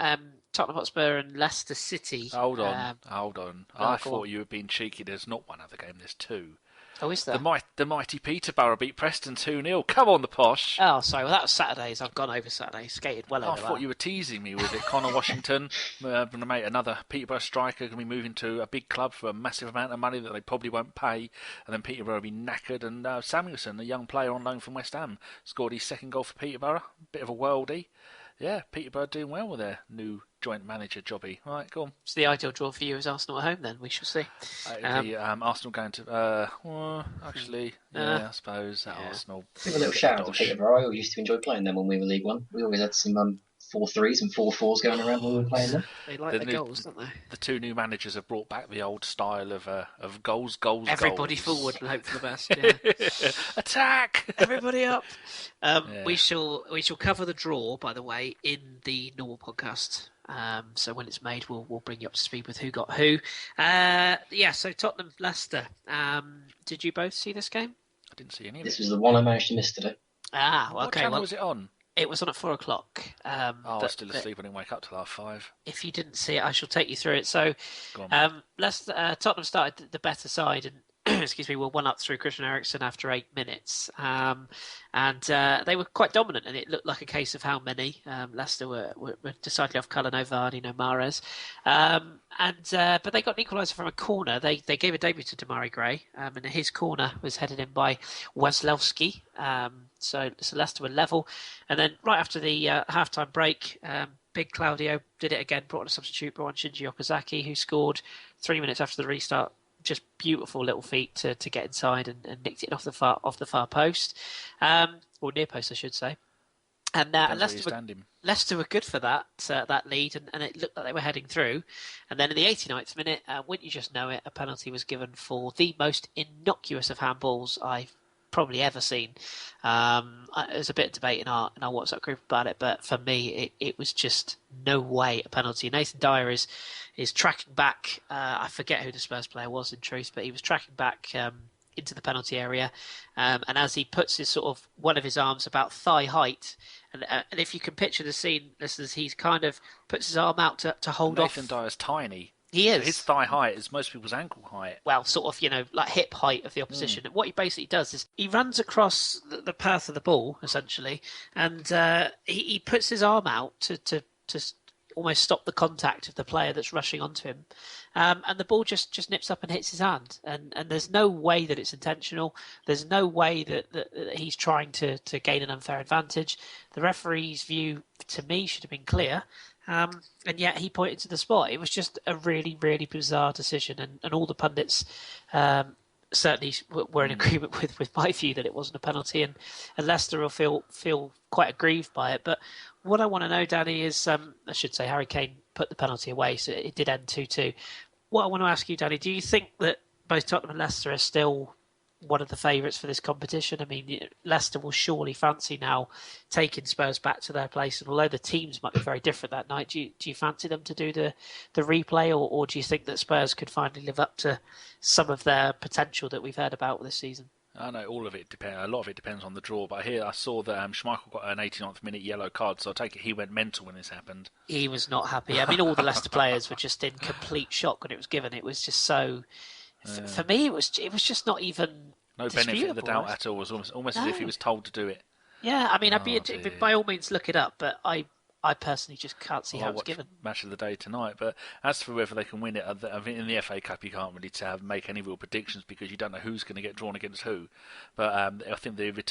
Tottenham Hotspur and Leicester City. Hold on. I thought you were being cheeky. There's not one other game, there's 2. Oh, is there? The mighty Peterborough beat Preston 2-0. Come on, the posh. Oh, sorry. Well, that was Saturdays. I've gone over Saturday. Skated well over that. I thought you were teasing me with it. Connor Washington, mate, another Peterborough striker, going to be moving to a big club for a massive amount of money that they probably won't pay. And then Peterborough will be knackered. And Samuelson, a young player on loan from West Ham, scored his second goal for Peterborough. Bit of a worldie. Yeah, Peterborough doing well with their new joint manager jobby. Right, go on. It's the ideal draw for you as Arsenal at home, then. We shall see. Arsenal going to... I suppose at Arsenal. Give a little shout out to Peterborough. I used to enjoy playing them when we were League One. We always had some 4-3s and 4-4s going around when we were playing them. They like the goals, don't they? The 2 new managers have brought back the old style of goals. Everybody forward and hope for the best. Yeah. Attack! Everybody up. We shall cover the draw, by the way, in the normal podcast. So when it's made, we'll bring you up to speed with who got who. So Tottenham Leicester. Did you both see this game? I didn't see any of it. This was the one I managed to miss today. Okay. What channel was it on? It was on at 4:00. I was still asleep. I didn't wake up till 5:30. If you didn't see it, I shall take you through it. So, Tottenham started the better side and excuse me, were 1-up through Christian Eriksen after 8 minutes. And they were quite dominant, and it looked like a case of how many. Leicester were decidedly off colour, no Vardy, no Mahrez. But they got an equaliser from a corner. They gave a debut to Damari Gray, and his corner was headed in by Wasilewski. So Leicester were level. And then right after the half-time break, Big Claudio did it again, brought on a substitute, brought on Shinji Okazaki, who scored 3 minutes after the restart. Just beautiful little feet to get inside and nicked it off the far post, or near post, I should say. And Leicester were good for that lead, and it looked like they were heading through. And then in the 89th minute, wouldn't you just know it, a penalty was given for the most innocuous of handballs I've probably ever seen. There's a bit of debate in our WhatsApp group about it, but for me, it was just no way a penalty. Nathan Dyer is tracking back. I forget who the Spurs player was in truth, but he was tracking back into the penalty area, and as he puts his sort of one of his arms about thigh height, and if you can picture the scene, listeners, he's kind of puts his arm out to hold off. Nathan Dyer's tiny. He is. His thigh height is most people's ankle height. Well, sort of, like hip height of the opposition. And what he basically does is he runs across the path of the ball, essentially, and he puts his arm out to almost stop the contact of the player that's rushing onto him. And the ball just nips up and hits his hand. And there's no way that it's intentional. There's no way that he's trying to gain an unfair advantage. The referee's view, to me, should have been clear. And yet he pointed to the spot. It was just a really, really bizarre decision. And all the pundits certainly were in agreement with my view that it wasn't a penalty. And Leicester will feel quite aggrieved by it. But what I want to know, Danny, is I should say Harry Kane put the penalty away, so it did end 2-2. What I want to ask you, Danny, do you think that both Tottenham and Leicester are still one of the favourites for this competition? I mean, Leicester will surely fancy now taking Spurs back to their place, and although the teams might be very different that night, do you fancy them to do the replay, or do you think that Spurs could finally live up to some of their potential that we've heard about this season? I know all of it depends. A lot of it depends on the draw. But I saw that Schmeichel got an 89th minute yellow card, so I take it he went mental when this happened. He was not happy. I mean, all the Leicester players were just in complete shock when it was given. It was just so. For me, it was just not even. No benefit of the doubt at all. It was almost as if he was told to do it. Yeah, I mean, by all means look it up, but I personally just can't see how it was given. Match of the day tonight. But as for whether they can win it, I think in the FA Cup you can't really make any real predictions because you don't know who's going to get drawn against who. But I think the the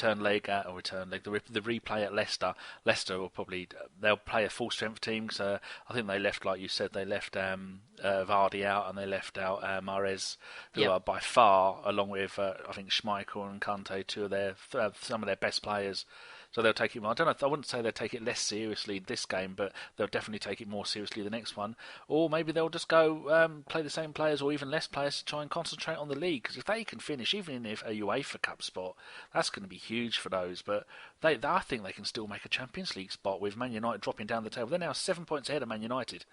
replay at Leicester will probably they'll play a full strength team. So I think they left, like you said, they left Vardy out and they left out Mahrez, who are by far, along with I think Schmeichel and Kante, some of their best players. So they'll take it. I don't know. I wouldn't say they'll take it less seriously this game, but they'll definitely take it more seriously the next one. Or maybe they'll just go play the same players or even less players to try and concentrate on the league. Because if they can finish, even in a UEFA Cup spot, that's going to be huge for those. But I think they can still make a Champions League spot with Man United dropping down the table. They're now 7 points ahead of Man United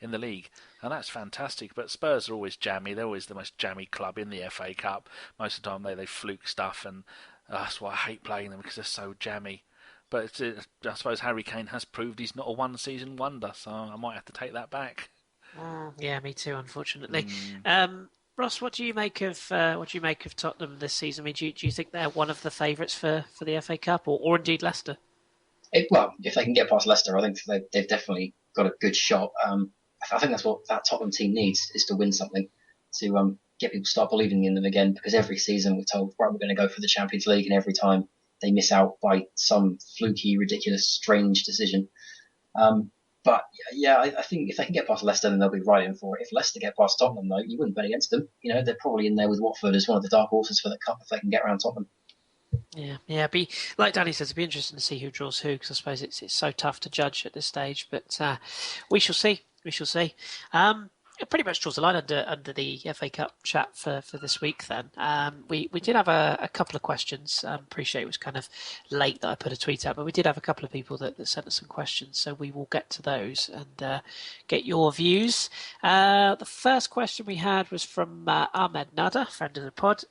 in the league, and that's fantastic. But Spurs are always jammy. They're always the most jammy club in the FA Cup. Most of the time they fluke stuff, and that's why I hate playing them, because they're so jammy. But I suppose Harry Kane has proved he's not a one-season wonder, so I might have to take that back. Yeah, me too, unfortunately. Ross, what do you make of Tottenham this season? I mean, do you think they're one of the favourites for the FA Cup, or indeed Leicester? Well, if they can get past Leicester, I think they've definitely got a good shot. I think that's what that Tottenham team needs, is to win something, to get people to start believing in them again. Because every season we're told, right, we're going to go for the Champions League, and every time they miss out by some fluky, ridiculous, strange decision. But yeah, I think if they can get past Leicester, then they'll be right in for it. If Leicester get past Tottenham, though, you wouldn't bet against them. You know, they're probably in there with Watford as one of the dark horses for the cup if they can get around Tottenham. Yeah. Be like Danny says, it'd be interesting to see who draws who, because I suppose it's so tough to judge at this stage. But we shall see. It pretty much draws the line under the FA Cup chat for this week then. We did have a couple of questions. Appreciate it was kind of late that I put a tweet out, but we did have a couple of people that sent us some questions, so we will get to those and get your views. The first question we had was from Ahmed Nada, friend of the pod.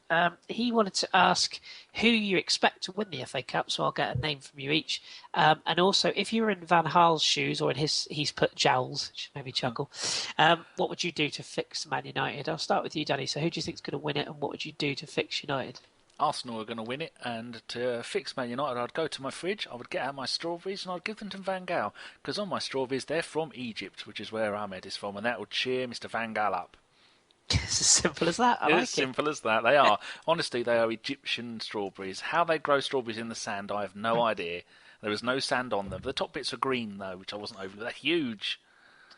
He wanted to ask who you expect to win the FA Cup, so I'll get a name from you each. And also, if you were in Van Gaal's shoes, or in he's put jowls, which made me chuckle, what would you do to fix Man United? I'll start with you, Danny. So who do you think is going to win it, and what would you do to fix United? Arsenal are going to win it, and to fix Man United, I'd go to my fridge, I would get out my strawberries, and I'd give them to Van Gaal, because on my strawberries, they're from Egypt, which is where Ahmed is from, and that would cheer Mr. Van Gaal up. It's as simple as that. It's as simple as that. They are. Honestly, they are Egyptian strawberries. How they grow strawberries in the sand, I have no idea. There is no sand on them. The top bits are green, though, which I wasn't over. They're huge.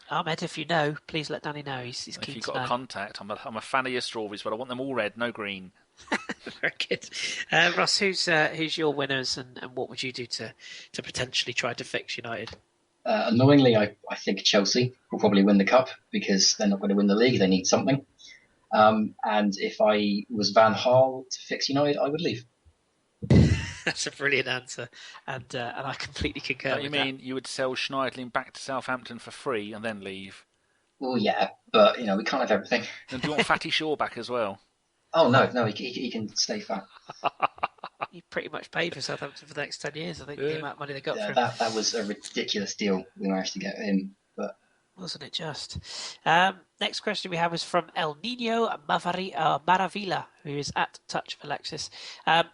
Ahmed, if you know, please let Danny know. He's keen to know. If you've got a contact, I'm a fan of your strawberries, but I want them all red, no green. Very good. Ross, who's your winners, and what would you do to potentially try to fix United? Annoyingly, I think Chelsea will probably win the cup, because they're not going to win the league. They need something. And if I was Van Gaal to fix United, I would leave. That's a brilliant answer, and I completely concur. You mean you would sell Schneidling back to Southampton for free and then leave? Well, yeah, but we can't have everything. And do you want Fatty Shaw back as well? Oh no, he can stay fat. He pretty much paid for Southampton for the next 10 years. I think the amount of money they got for him. That was a ridiculous deal we managed to get him, but. Wasn't it just? Next question we have is from El Nino Maravilla, who is at Touch of Alexis.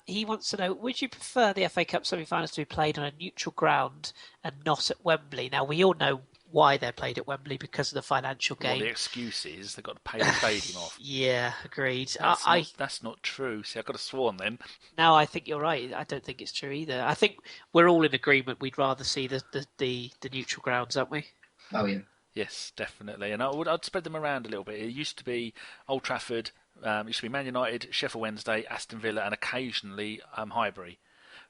He wants to know, would you prefer the FA Cup semi-finals to be played on a neutral ground and not at Wembley? Now, we all know why they're played at Wembley because of the financial Well, gain. the excuse is they've got to pay the stadium off. Yeah, agreed. That's not true. See, I could have sworn then. No, I think you're right. I don't think it's true either. I think we're all in agreement. We'd rather see the neutral grounds, aren't we? Oh yeah. Yes, definitely. And I'd spread them around a little bit. It used to be Old Trafford, it used to be Man United, Sheffield Wednesday, Aston Villa, and occasionally Highbury.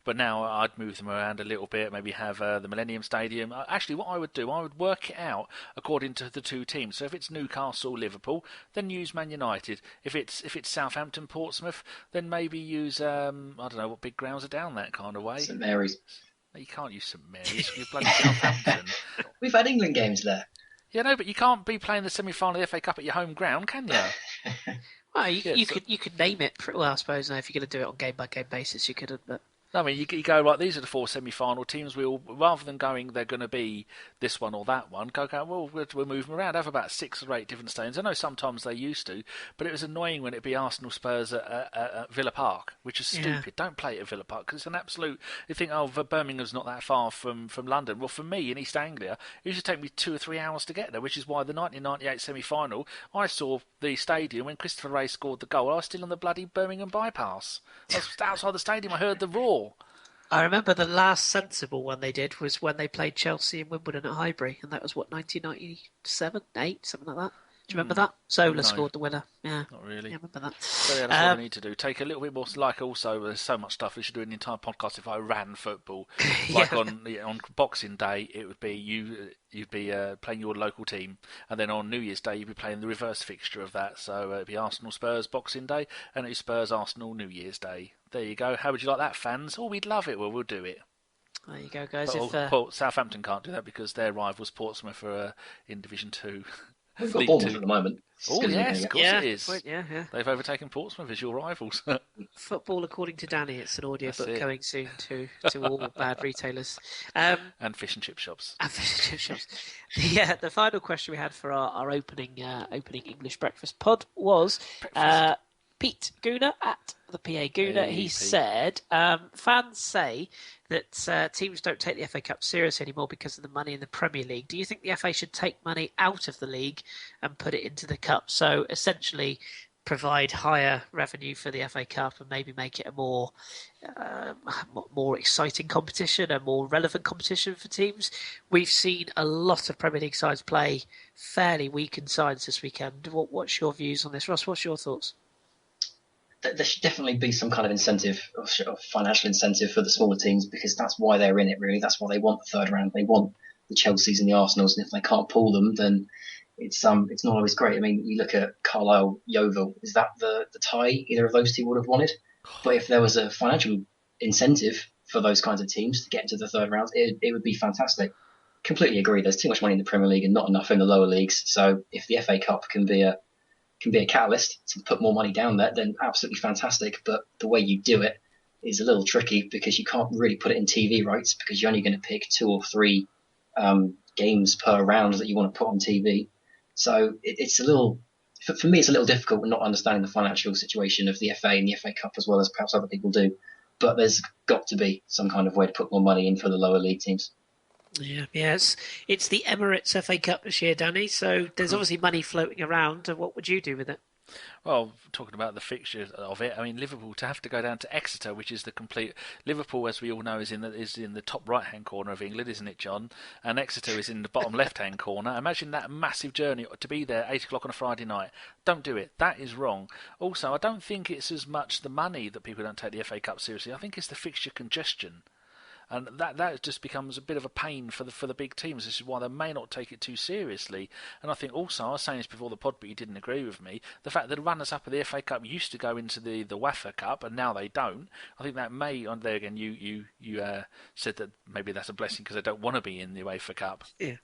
But now I'd move them around a little bit, maybe have the Millennium Stadium. Actually, what I would do, I would work it out according to the two teams. So if it's Newcastle, Liverpool, then use Man United. If it's Southampton, Portsmouth, then maybe use, I don't know, what big grounds are down that kind of way. St Mary's. You can't use St Mary's, you're bloody Southampton. We've had England games there. Yeah, no, but you can't be playing the semi-final of the FA Cup at your home ground, can you? Well, you could name it. Well, I suppose now if you're going to do it on game by game basis, you could. But I mean, you go, right, these are the 4 semi-final teams. Rather than going, they're going to be this one or that one, well, we'll move them around. Have about 6 or 8 different stadiums. I know sometimes they used to, but it was annoying when it'd be Arsenal Spurs at Villa Park, which is stupid. Yeah. Don't play it at Villa Park because it's an absolute... You think, Birmingham's not that far from London. Well, for me, in East Anglia, it used to take me 2 or 3 hours to get there, which is why the 1998 semi-final, I saw the stadium when Christopher Wray scored the goal. I was still on the bloody Birmingham bypass. I was outside the stadium. I heard the roar. I remember the last sensible one they did was when they played Chelsea and Wimbledon at Highbury, and that was, 1997, 8, something like that. Do you remember that? Zola scored the winner. Yeah. Not really. Yeah, I remember that. So yeah, that's what we need to do. Take a little bit more, like also, there's so much stuff we should do an entire podcast if I ran football. Like on Boxing Day, it would be you'd be playing your local team, and then on New Year's Day you'd be playing the reverse fixture of that. So it'd be Arsenal Spurs Boxing Day, and it'd be Spurs Arsenal New Year's Day. There you go. How would you like that, fans? Oh, we'd love it. Well, we'll do it. There you go, guys. Southampton can't do that because their rivals Portsmouth are in Division 2. We've got Bournemouth at the moment. Oh, yes, of course it is. Well, yeah. They've overtaken Portsmouth as your rivals. Football, according to Danny, it's an audiobook coming soon to all bad retailers. And fish and chip shops. The final question we had for our opening English breakfast pod was Pete Gooner at the PA Gooner. He said, fans say that teams don't take the FA Cup seriously anymore because of the money in the Premier League. Do you think the FA should take money out of the league and put it into the Cup? So essentially provide higher revenue for the FA Cup and maybe make it a more exciting competition, a more relevant competition for teams. We've seen a lot of Premier League sides play fairly weakened sides this weekend. What's your views on this, Ross? What's your thoughts? There should definitely be some kind of incentive or financial incentive for the smaller teams because that's why they're in it, really. That's why they want the third round. They want the Chelseas and the Arsenals, and if they can't pull them, then it's not always great. I mean, you look at Carlisle, Yeovil. Is that the tie either of those two would have wanted? But if there was a financial incentive for those kinds of teams to get into the third round, it would be fantastic. Completely agree. There's too much money in the Premier League and not enough in the lower leagues. So if the FA Cup can be a catalyst to put more money down there, then absolutely fantastic. But the way you do it is a little tricky because you can't really put it in TV rights because you're only going to pick 2 or 3 games per round that you want to put on TV. So it's a little, for me, it's a little difficult not understanding the financial situation of the FA and the FA Cup as well as perhaps other people do. But there's got to be some kind of way to put more money in for the lower league teams. Yeah, it's the Emirates FA Cup this year, Danny. So there's obviously money floating around. What would you do with it? Well, talking about the fixture of it, I mean, Liverpool to have to go down to Exeter, which is the complete... Liverpool, as we all know, is in the top right-hand corner of England, isn't it, John? And Exeter is in the bottom left-hand corner. Imagine that massive journey to be there 8 o'clock on a Friday night. Don't do it. That is wrong. Also, I don't think it's as much the money that people don't take the FA Cup seriously. I think it's the fixture congestion. And that just becomes a bit of a pain for the big teams. This is why they may not take it too seriously. And I think also, I was saying this before the pod, but you didn't agree with me, the fact that the runners-up of the FA Cup used to go into the UEFA Cup, and now they don't. I think that may, on there again, you said that maybe that's a blessing because they don't want to be in the UEFA Cup. Yeah.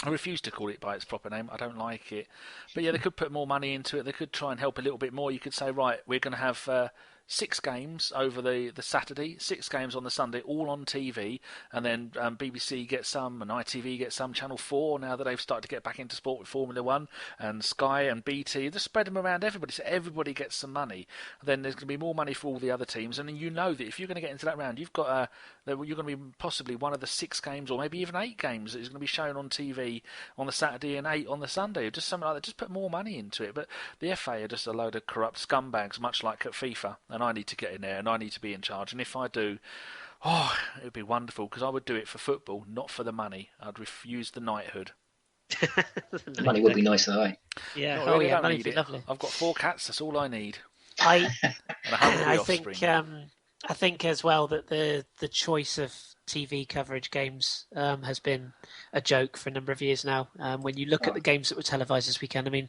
I refuse to call it by its proper name. I don't like it. But yeah, they could put more money into it. They could try and help a little bit more. You could say, right, we're going to have 6 games over the Saturday, 6 games on the Sunday, all on TV, and then BBC gets some, and ITV gets some, Channel 4, now that they've started to get back into sport with Formula 1, and Sky and BT, just spread them around everybody, so everybody gets some money. Then there's going to be more money for all the other teams, and then you know that if you're going to get into that round, you're going to be possibly one of the 6 games, or maybe even 8 games that is going to be shown on TV on the Saturday and 8 on the Sunday, just something like that. Just put more money into it. But the FA are just a load of corrupt scumbags, much like at FIFA, and I need to get in there and I need to be in charge. And if I do, it would be wonderful, because I would do it for football, not for the money. I'd refuse the knighthood. The money would be nice though, eh? Yeah, Not really, yeah, I don't money need would be it. lovely. I've got 4 cats, that's all I need. I And a hungry I offspring. think I think as well that the choice of TV coverage games has been a joke for a number of years now. When you look at the games that were televised this weekend, I mean,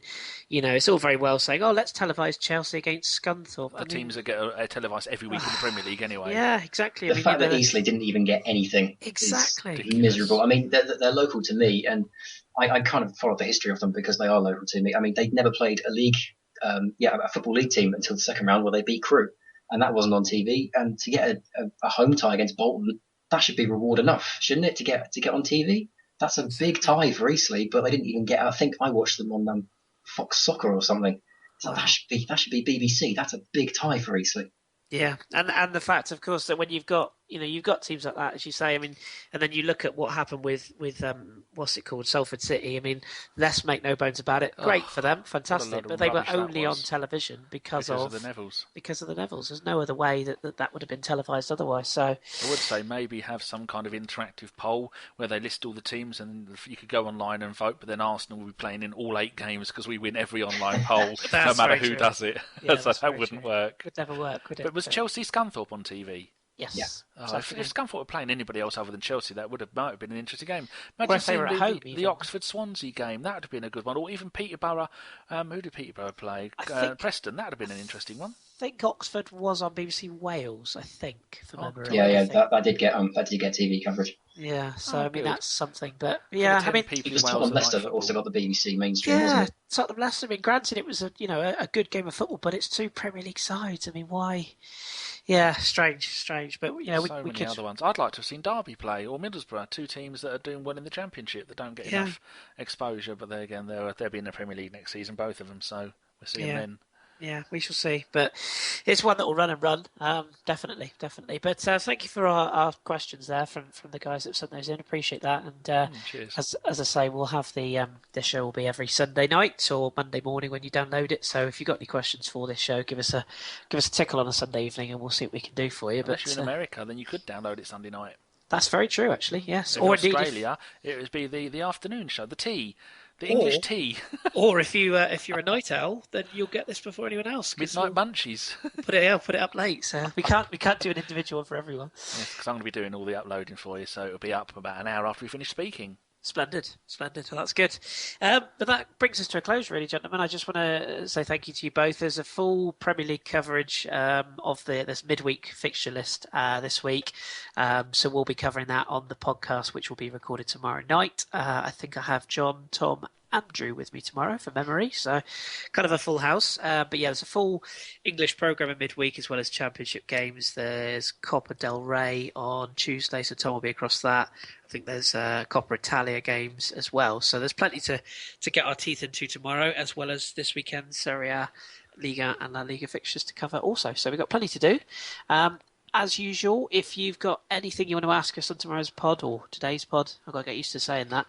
it's all very well saying, let's televise Chelsea against Scunthorpe. The teams that get televised every week in the Premier League anyway. Yeah, exactly. The fact that Eastleigh didn't even get anything Exactly. is miserable. I mean, they're local to me, and I kind of follow the history of them because they are local to me. I mean, they'd never played a football league team until the second round where they beat Crewe, and that wasn't on TV. And to get a home tie against Bolton, that should be reward enough, shouldn't it, to get on TV? That's a big tie for Eastleigh, but they didn't even get. I think I watched them on Fox Soccer or something. So that should be BBC. That's a big tie for Eastleigh. Yeah, and the fact, of course, that when you've got teams like that, as you say, I mean, and then you look at what happened with what's it called, Salford City. I mean, let's make no bones about it. Great for them, fantastic, but they were only on television because of the Nevilles. Because of the Nevilles, there's no other way that would have been televised otherwise. So I would say maybe have some kind of interactive poll where they list all the teams, and you could go online and vote. But then Arsenal will be playing in all 8 games because we win every online poll, no matter who does it. Yeah, so that wouldn't work. Would never work, would it? But was Chelsea Scunthorpe on TV? Yes. Yeah. Exactly. If Scunthorpe were playing anybody else other than Chelsea, that might have been an interesting game. Or Imagine if they were at home, the Oxford-Swansea game. That would have been a good one. Or even Peterborough. Who did Peterborough play? Preston. That would have been an interesting one. I think Oxford was on BBC Wales, I think, from memory. Yeah, that did get TV coverage. Yeah, so I mean good. that's something, but yeah, I mean, it was Tottenham Leicester that also got the BBC mainstream, wasn't it? Tottenham Leicester. I mean, granted, it was a good game of football, but it's 2 Premier League sides. I mean, why? Yeah, strange, but we many could. other ones. I'd like to have seen Derby play, or Middlesbrough, 2 teams that are doing well in the Championship that don't get enough exposure. But they'll be in the Premier League next season, both of them. So we'll see them then. Yeah, we shall see. But it's one that will run and run, definitely. But thank you for our questions there from the guys that sent those in. Appreciate that. And cheers. as I say, we'll have the show will be every Sunday night or Monday morning when you download it. So if you've got any questions for this show, give us a tickle on a Sunday evening, and we'll see what we can do for you. Unless you're in America, then you could download it Sunday night. That's very true, actually. Yes, or indeed, Australia, it would be the afternoon show, the tea. The English tea. Or if you're a night owl, then you'll get this before anyone else. Midnight munchies. Put it up late. So we can't do an individual for everyone. Yes, because I'm going to be doing all the uploading for you, so it'll be up about an hour after we finish speaking. Splendid. Well, that's good. But that brings us to a close, really, gentlemen. I just want to say thank you to you both. There's a full Premier League coverage of this midweek fixture list this week. So we'll be covering that on the podcast, which will be recorded tomorrow night. I think I have John, Tom, Andrew with me tomorrow for memory, so kind of a full house. But yeah, there's a full English programme in midweek as well as Championship games. There's Copa del Rey on Tuesday, so Tom will be across that. I think there's Coppa Italia games as well. So there's plenty to get our teeth into tomorrow, as well as this weekend Serie A, Liga and La Liga fixtures to cover also. So we've got plenty to do. As usual, if you've got anything you want to ask us on tomorrow's pod or today's pod, I've got to get used to saying that,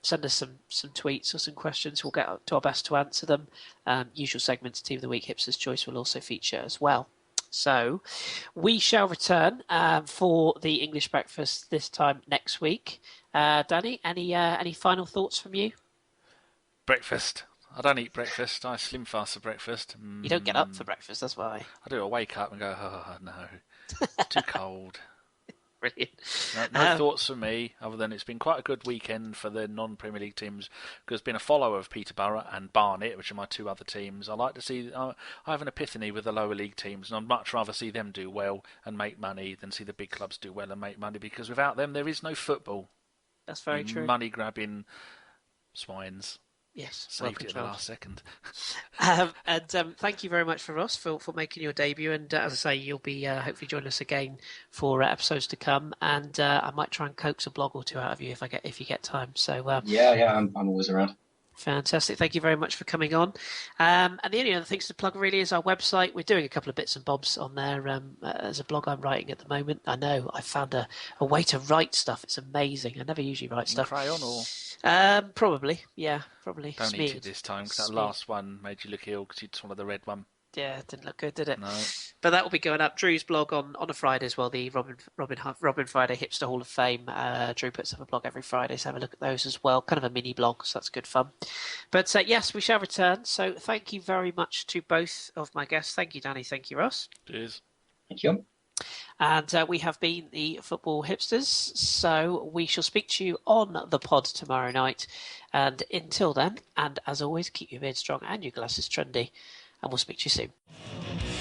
send us some tweets or some questions. We'll get to our best to answer them. Usual segments, Team of the Week, Hipsters' Choice will also feature as well. So we shall return for the English Breakfast this time next week. Danny, any final thoughts from you? Breakfast. I don't eat breakfast. I slim fast for breakfast. You don't get up for breakfast, that's why. I do. I wake up and go, oh, no, too cold. Brilliant. No thoughts from me, other than it's been quite a good weekend for the non-Premier League teams, because I've been a follower of Peterborough and Barnet, which are my 2 other teams. I like to see, I have an epiphany with the lower league teams, and I'd much rather see them do well and make money than see the big clubs do well and make money, because without them there is no football. That's very true. Money-grabbing swines. Yes, Saved it at the last second. And thank you very much for Ross for making your debut. And as I say, you'll be hopefully join us again for episodes to come. And I might try and coax a blog or two out of you if you get time. So yeah, I'm always around. Fantastic. Thank you very much for coming on. And the only other things to plug really is our website. We're doing a couple of bits and bobs on there. There's a blog I'm writing at the moment. I know I found a way to write stuff. It's amazing. I never usually write stuff. Crayon or? Probably. Yeah, probably. Don't eat it this time because that last one made you look ill because you'd swallowed the red one. Yeah, it didn't look good, did it? No. But that will be going up. Drew's blog on a Friday as well, the Robin Friday Hipster Hall of Fame. Drew puts up a blog every Friday, so have a look at those as well. Kind of a mini blog, so that's good fun. But yes, we shall return. So thank you very much to both of my guests. Thank you, Danny. Thank you, Ross. Cheers. Thank you. And we have been the Football Hipsters, so we shall speak to you on the pod tomorrow night. And until then, and as always, keep your beard strong and your glasses trendy, and we'll speak to you soon.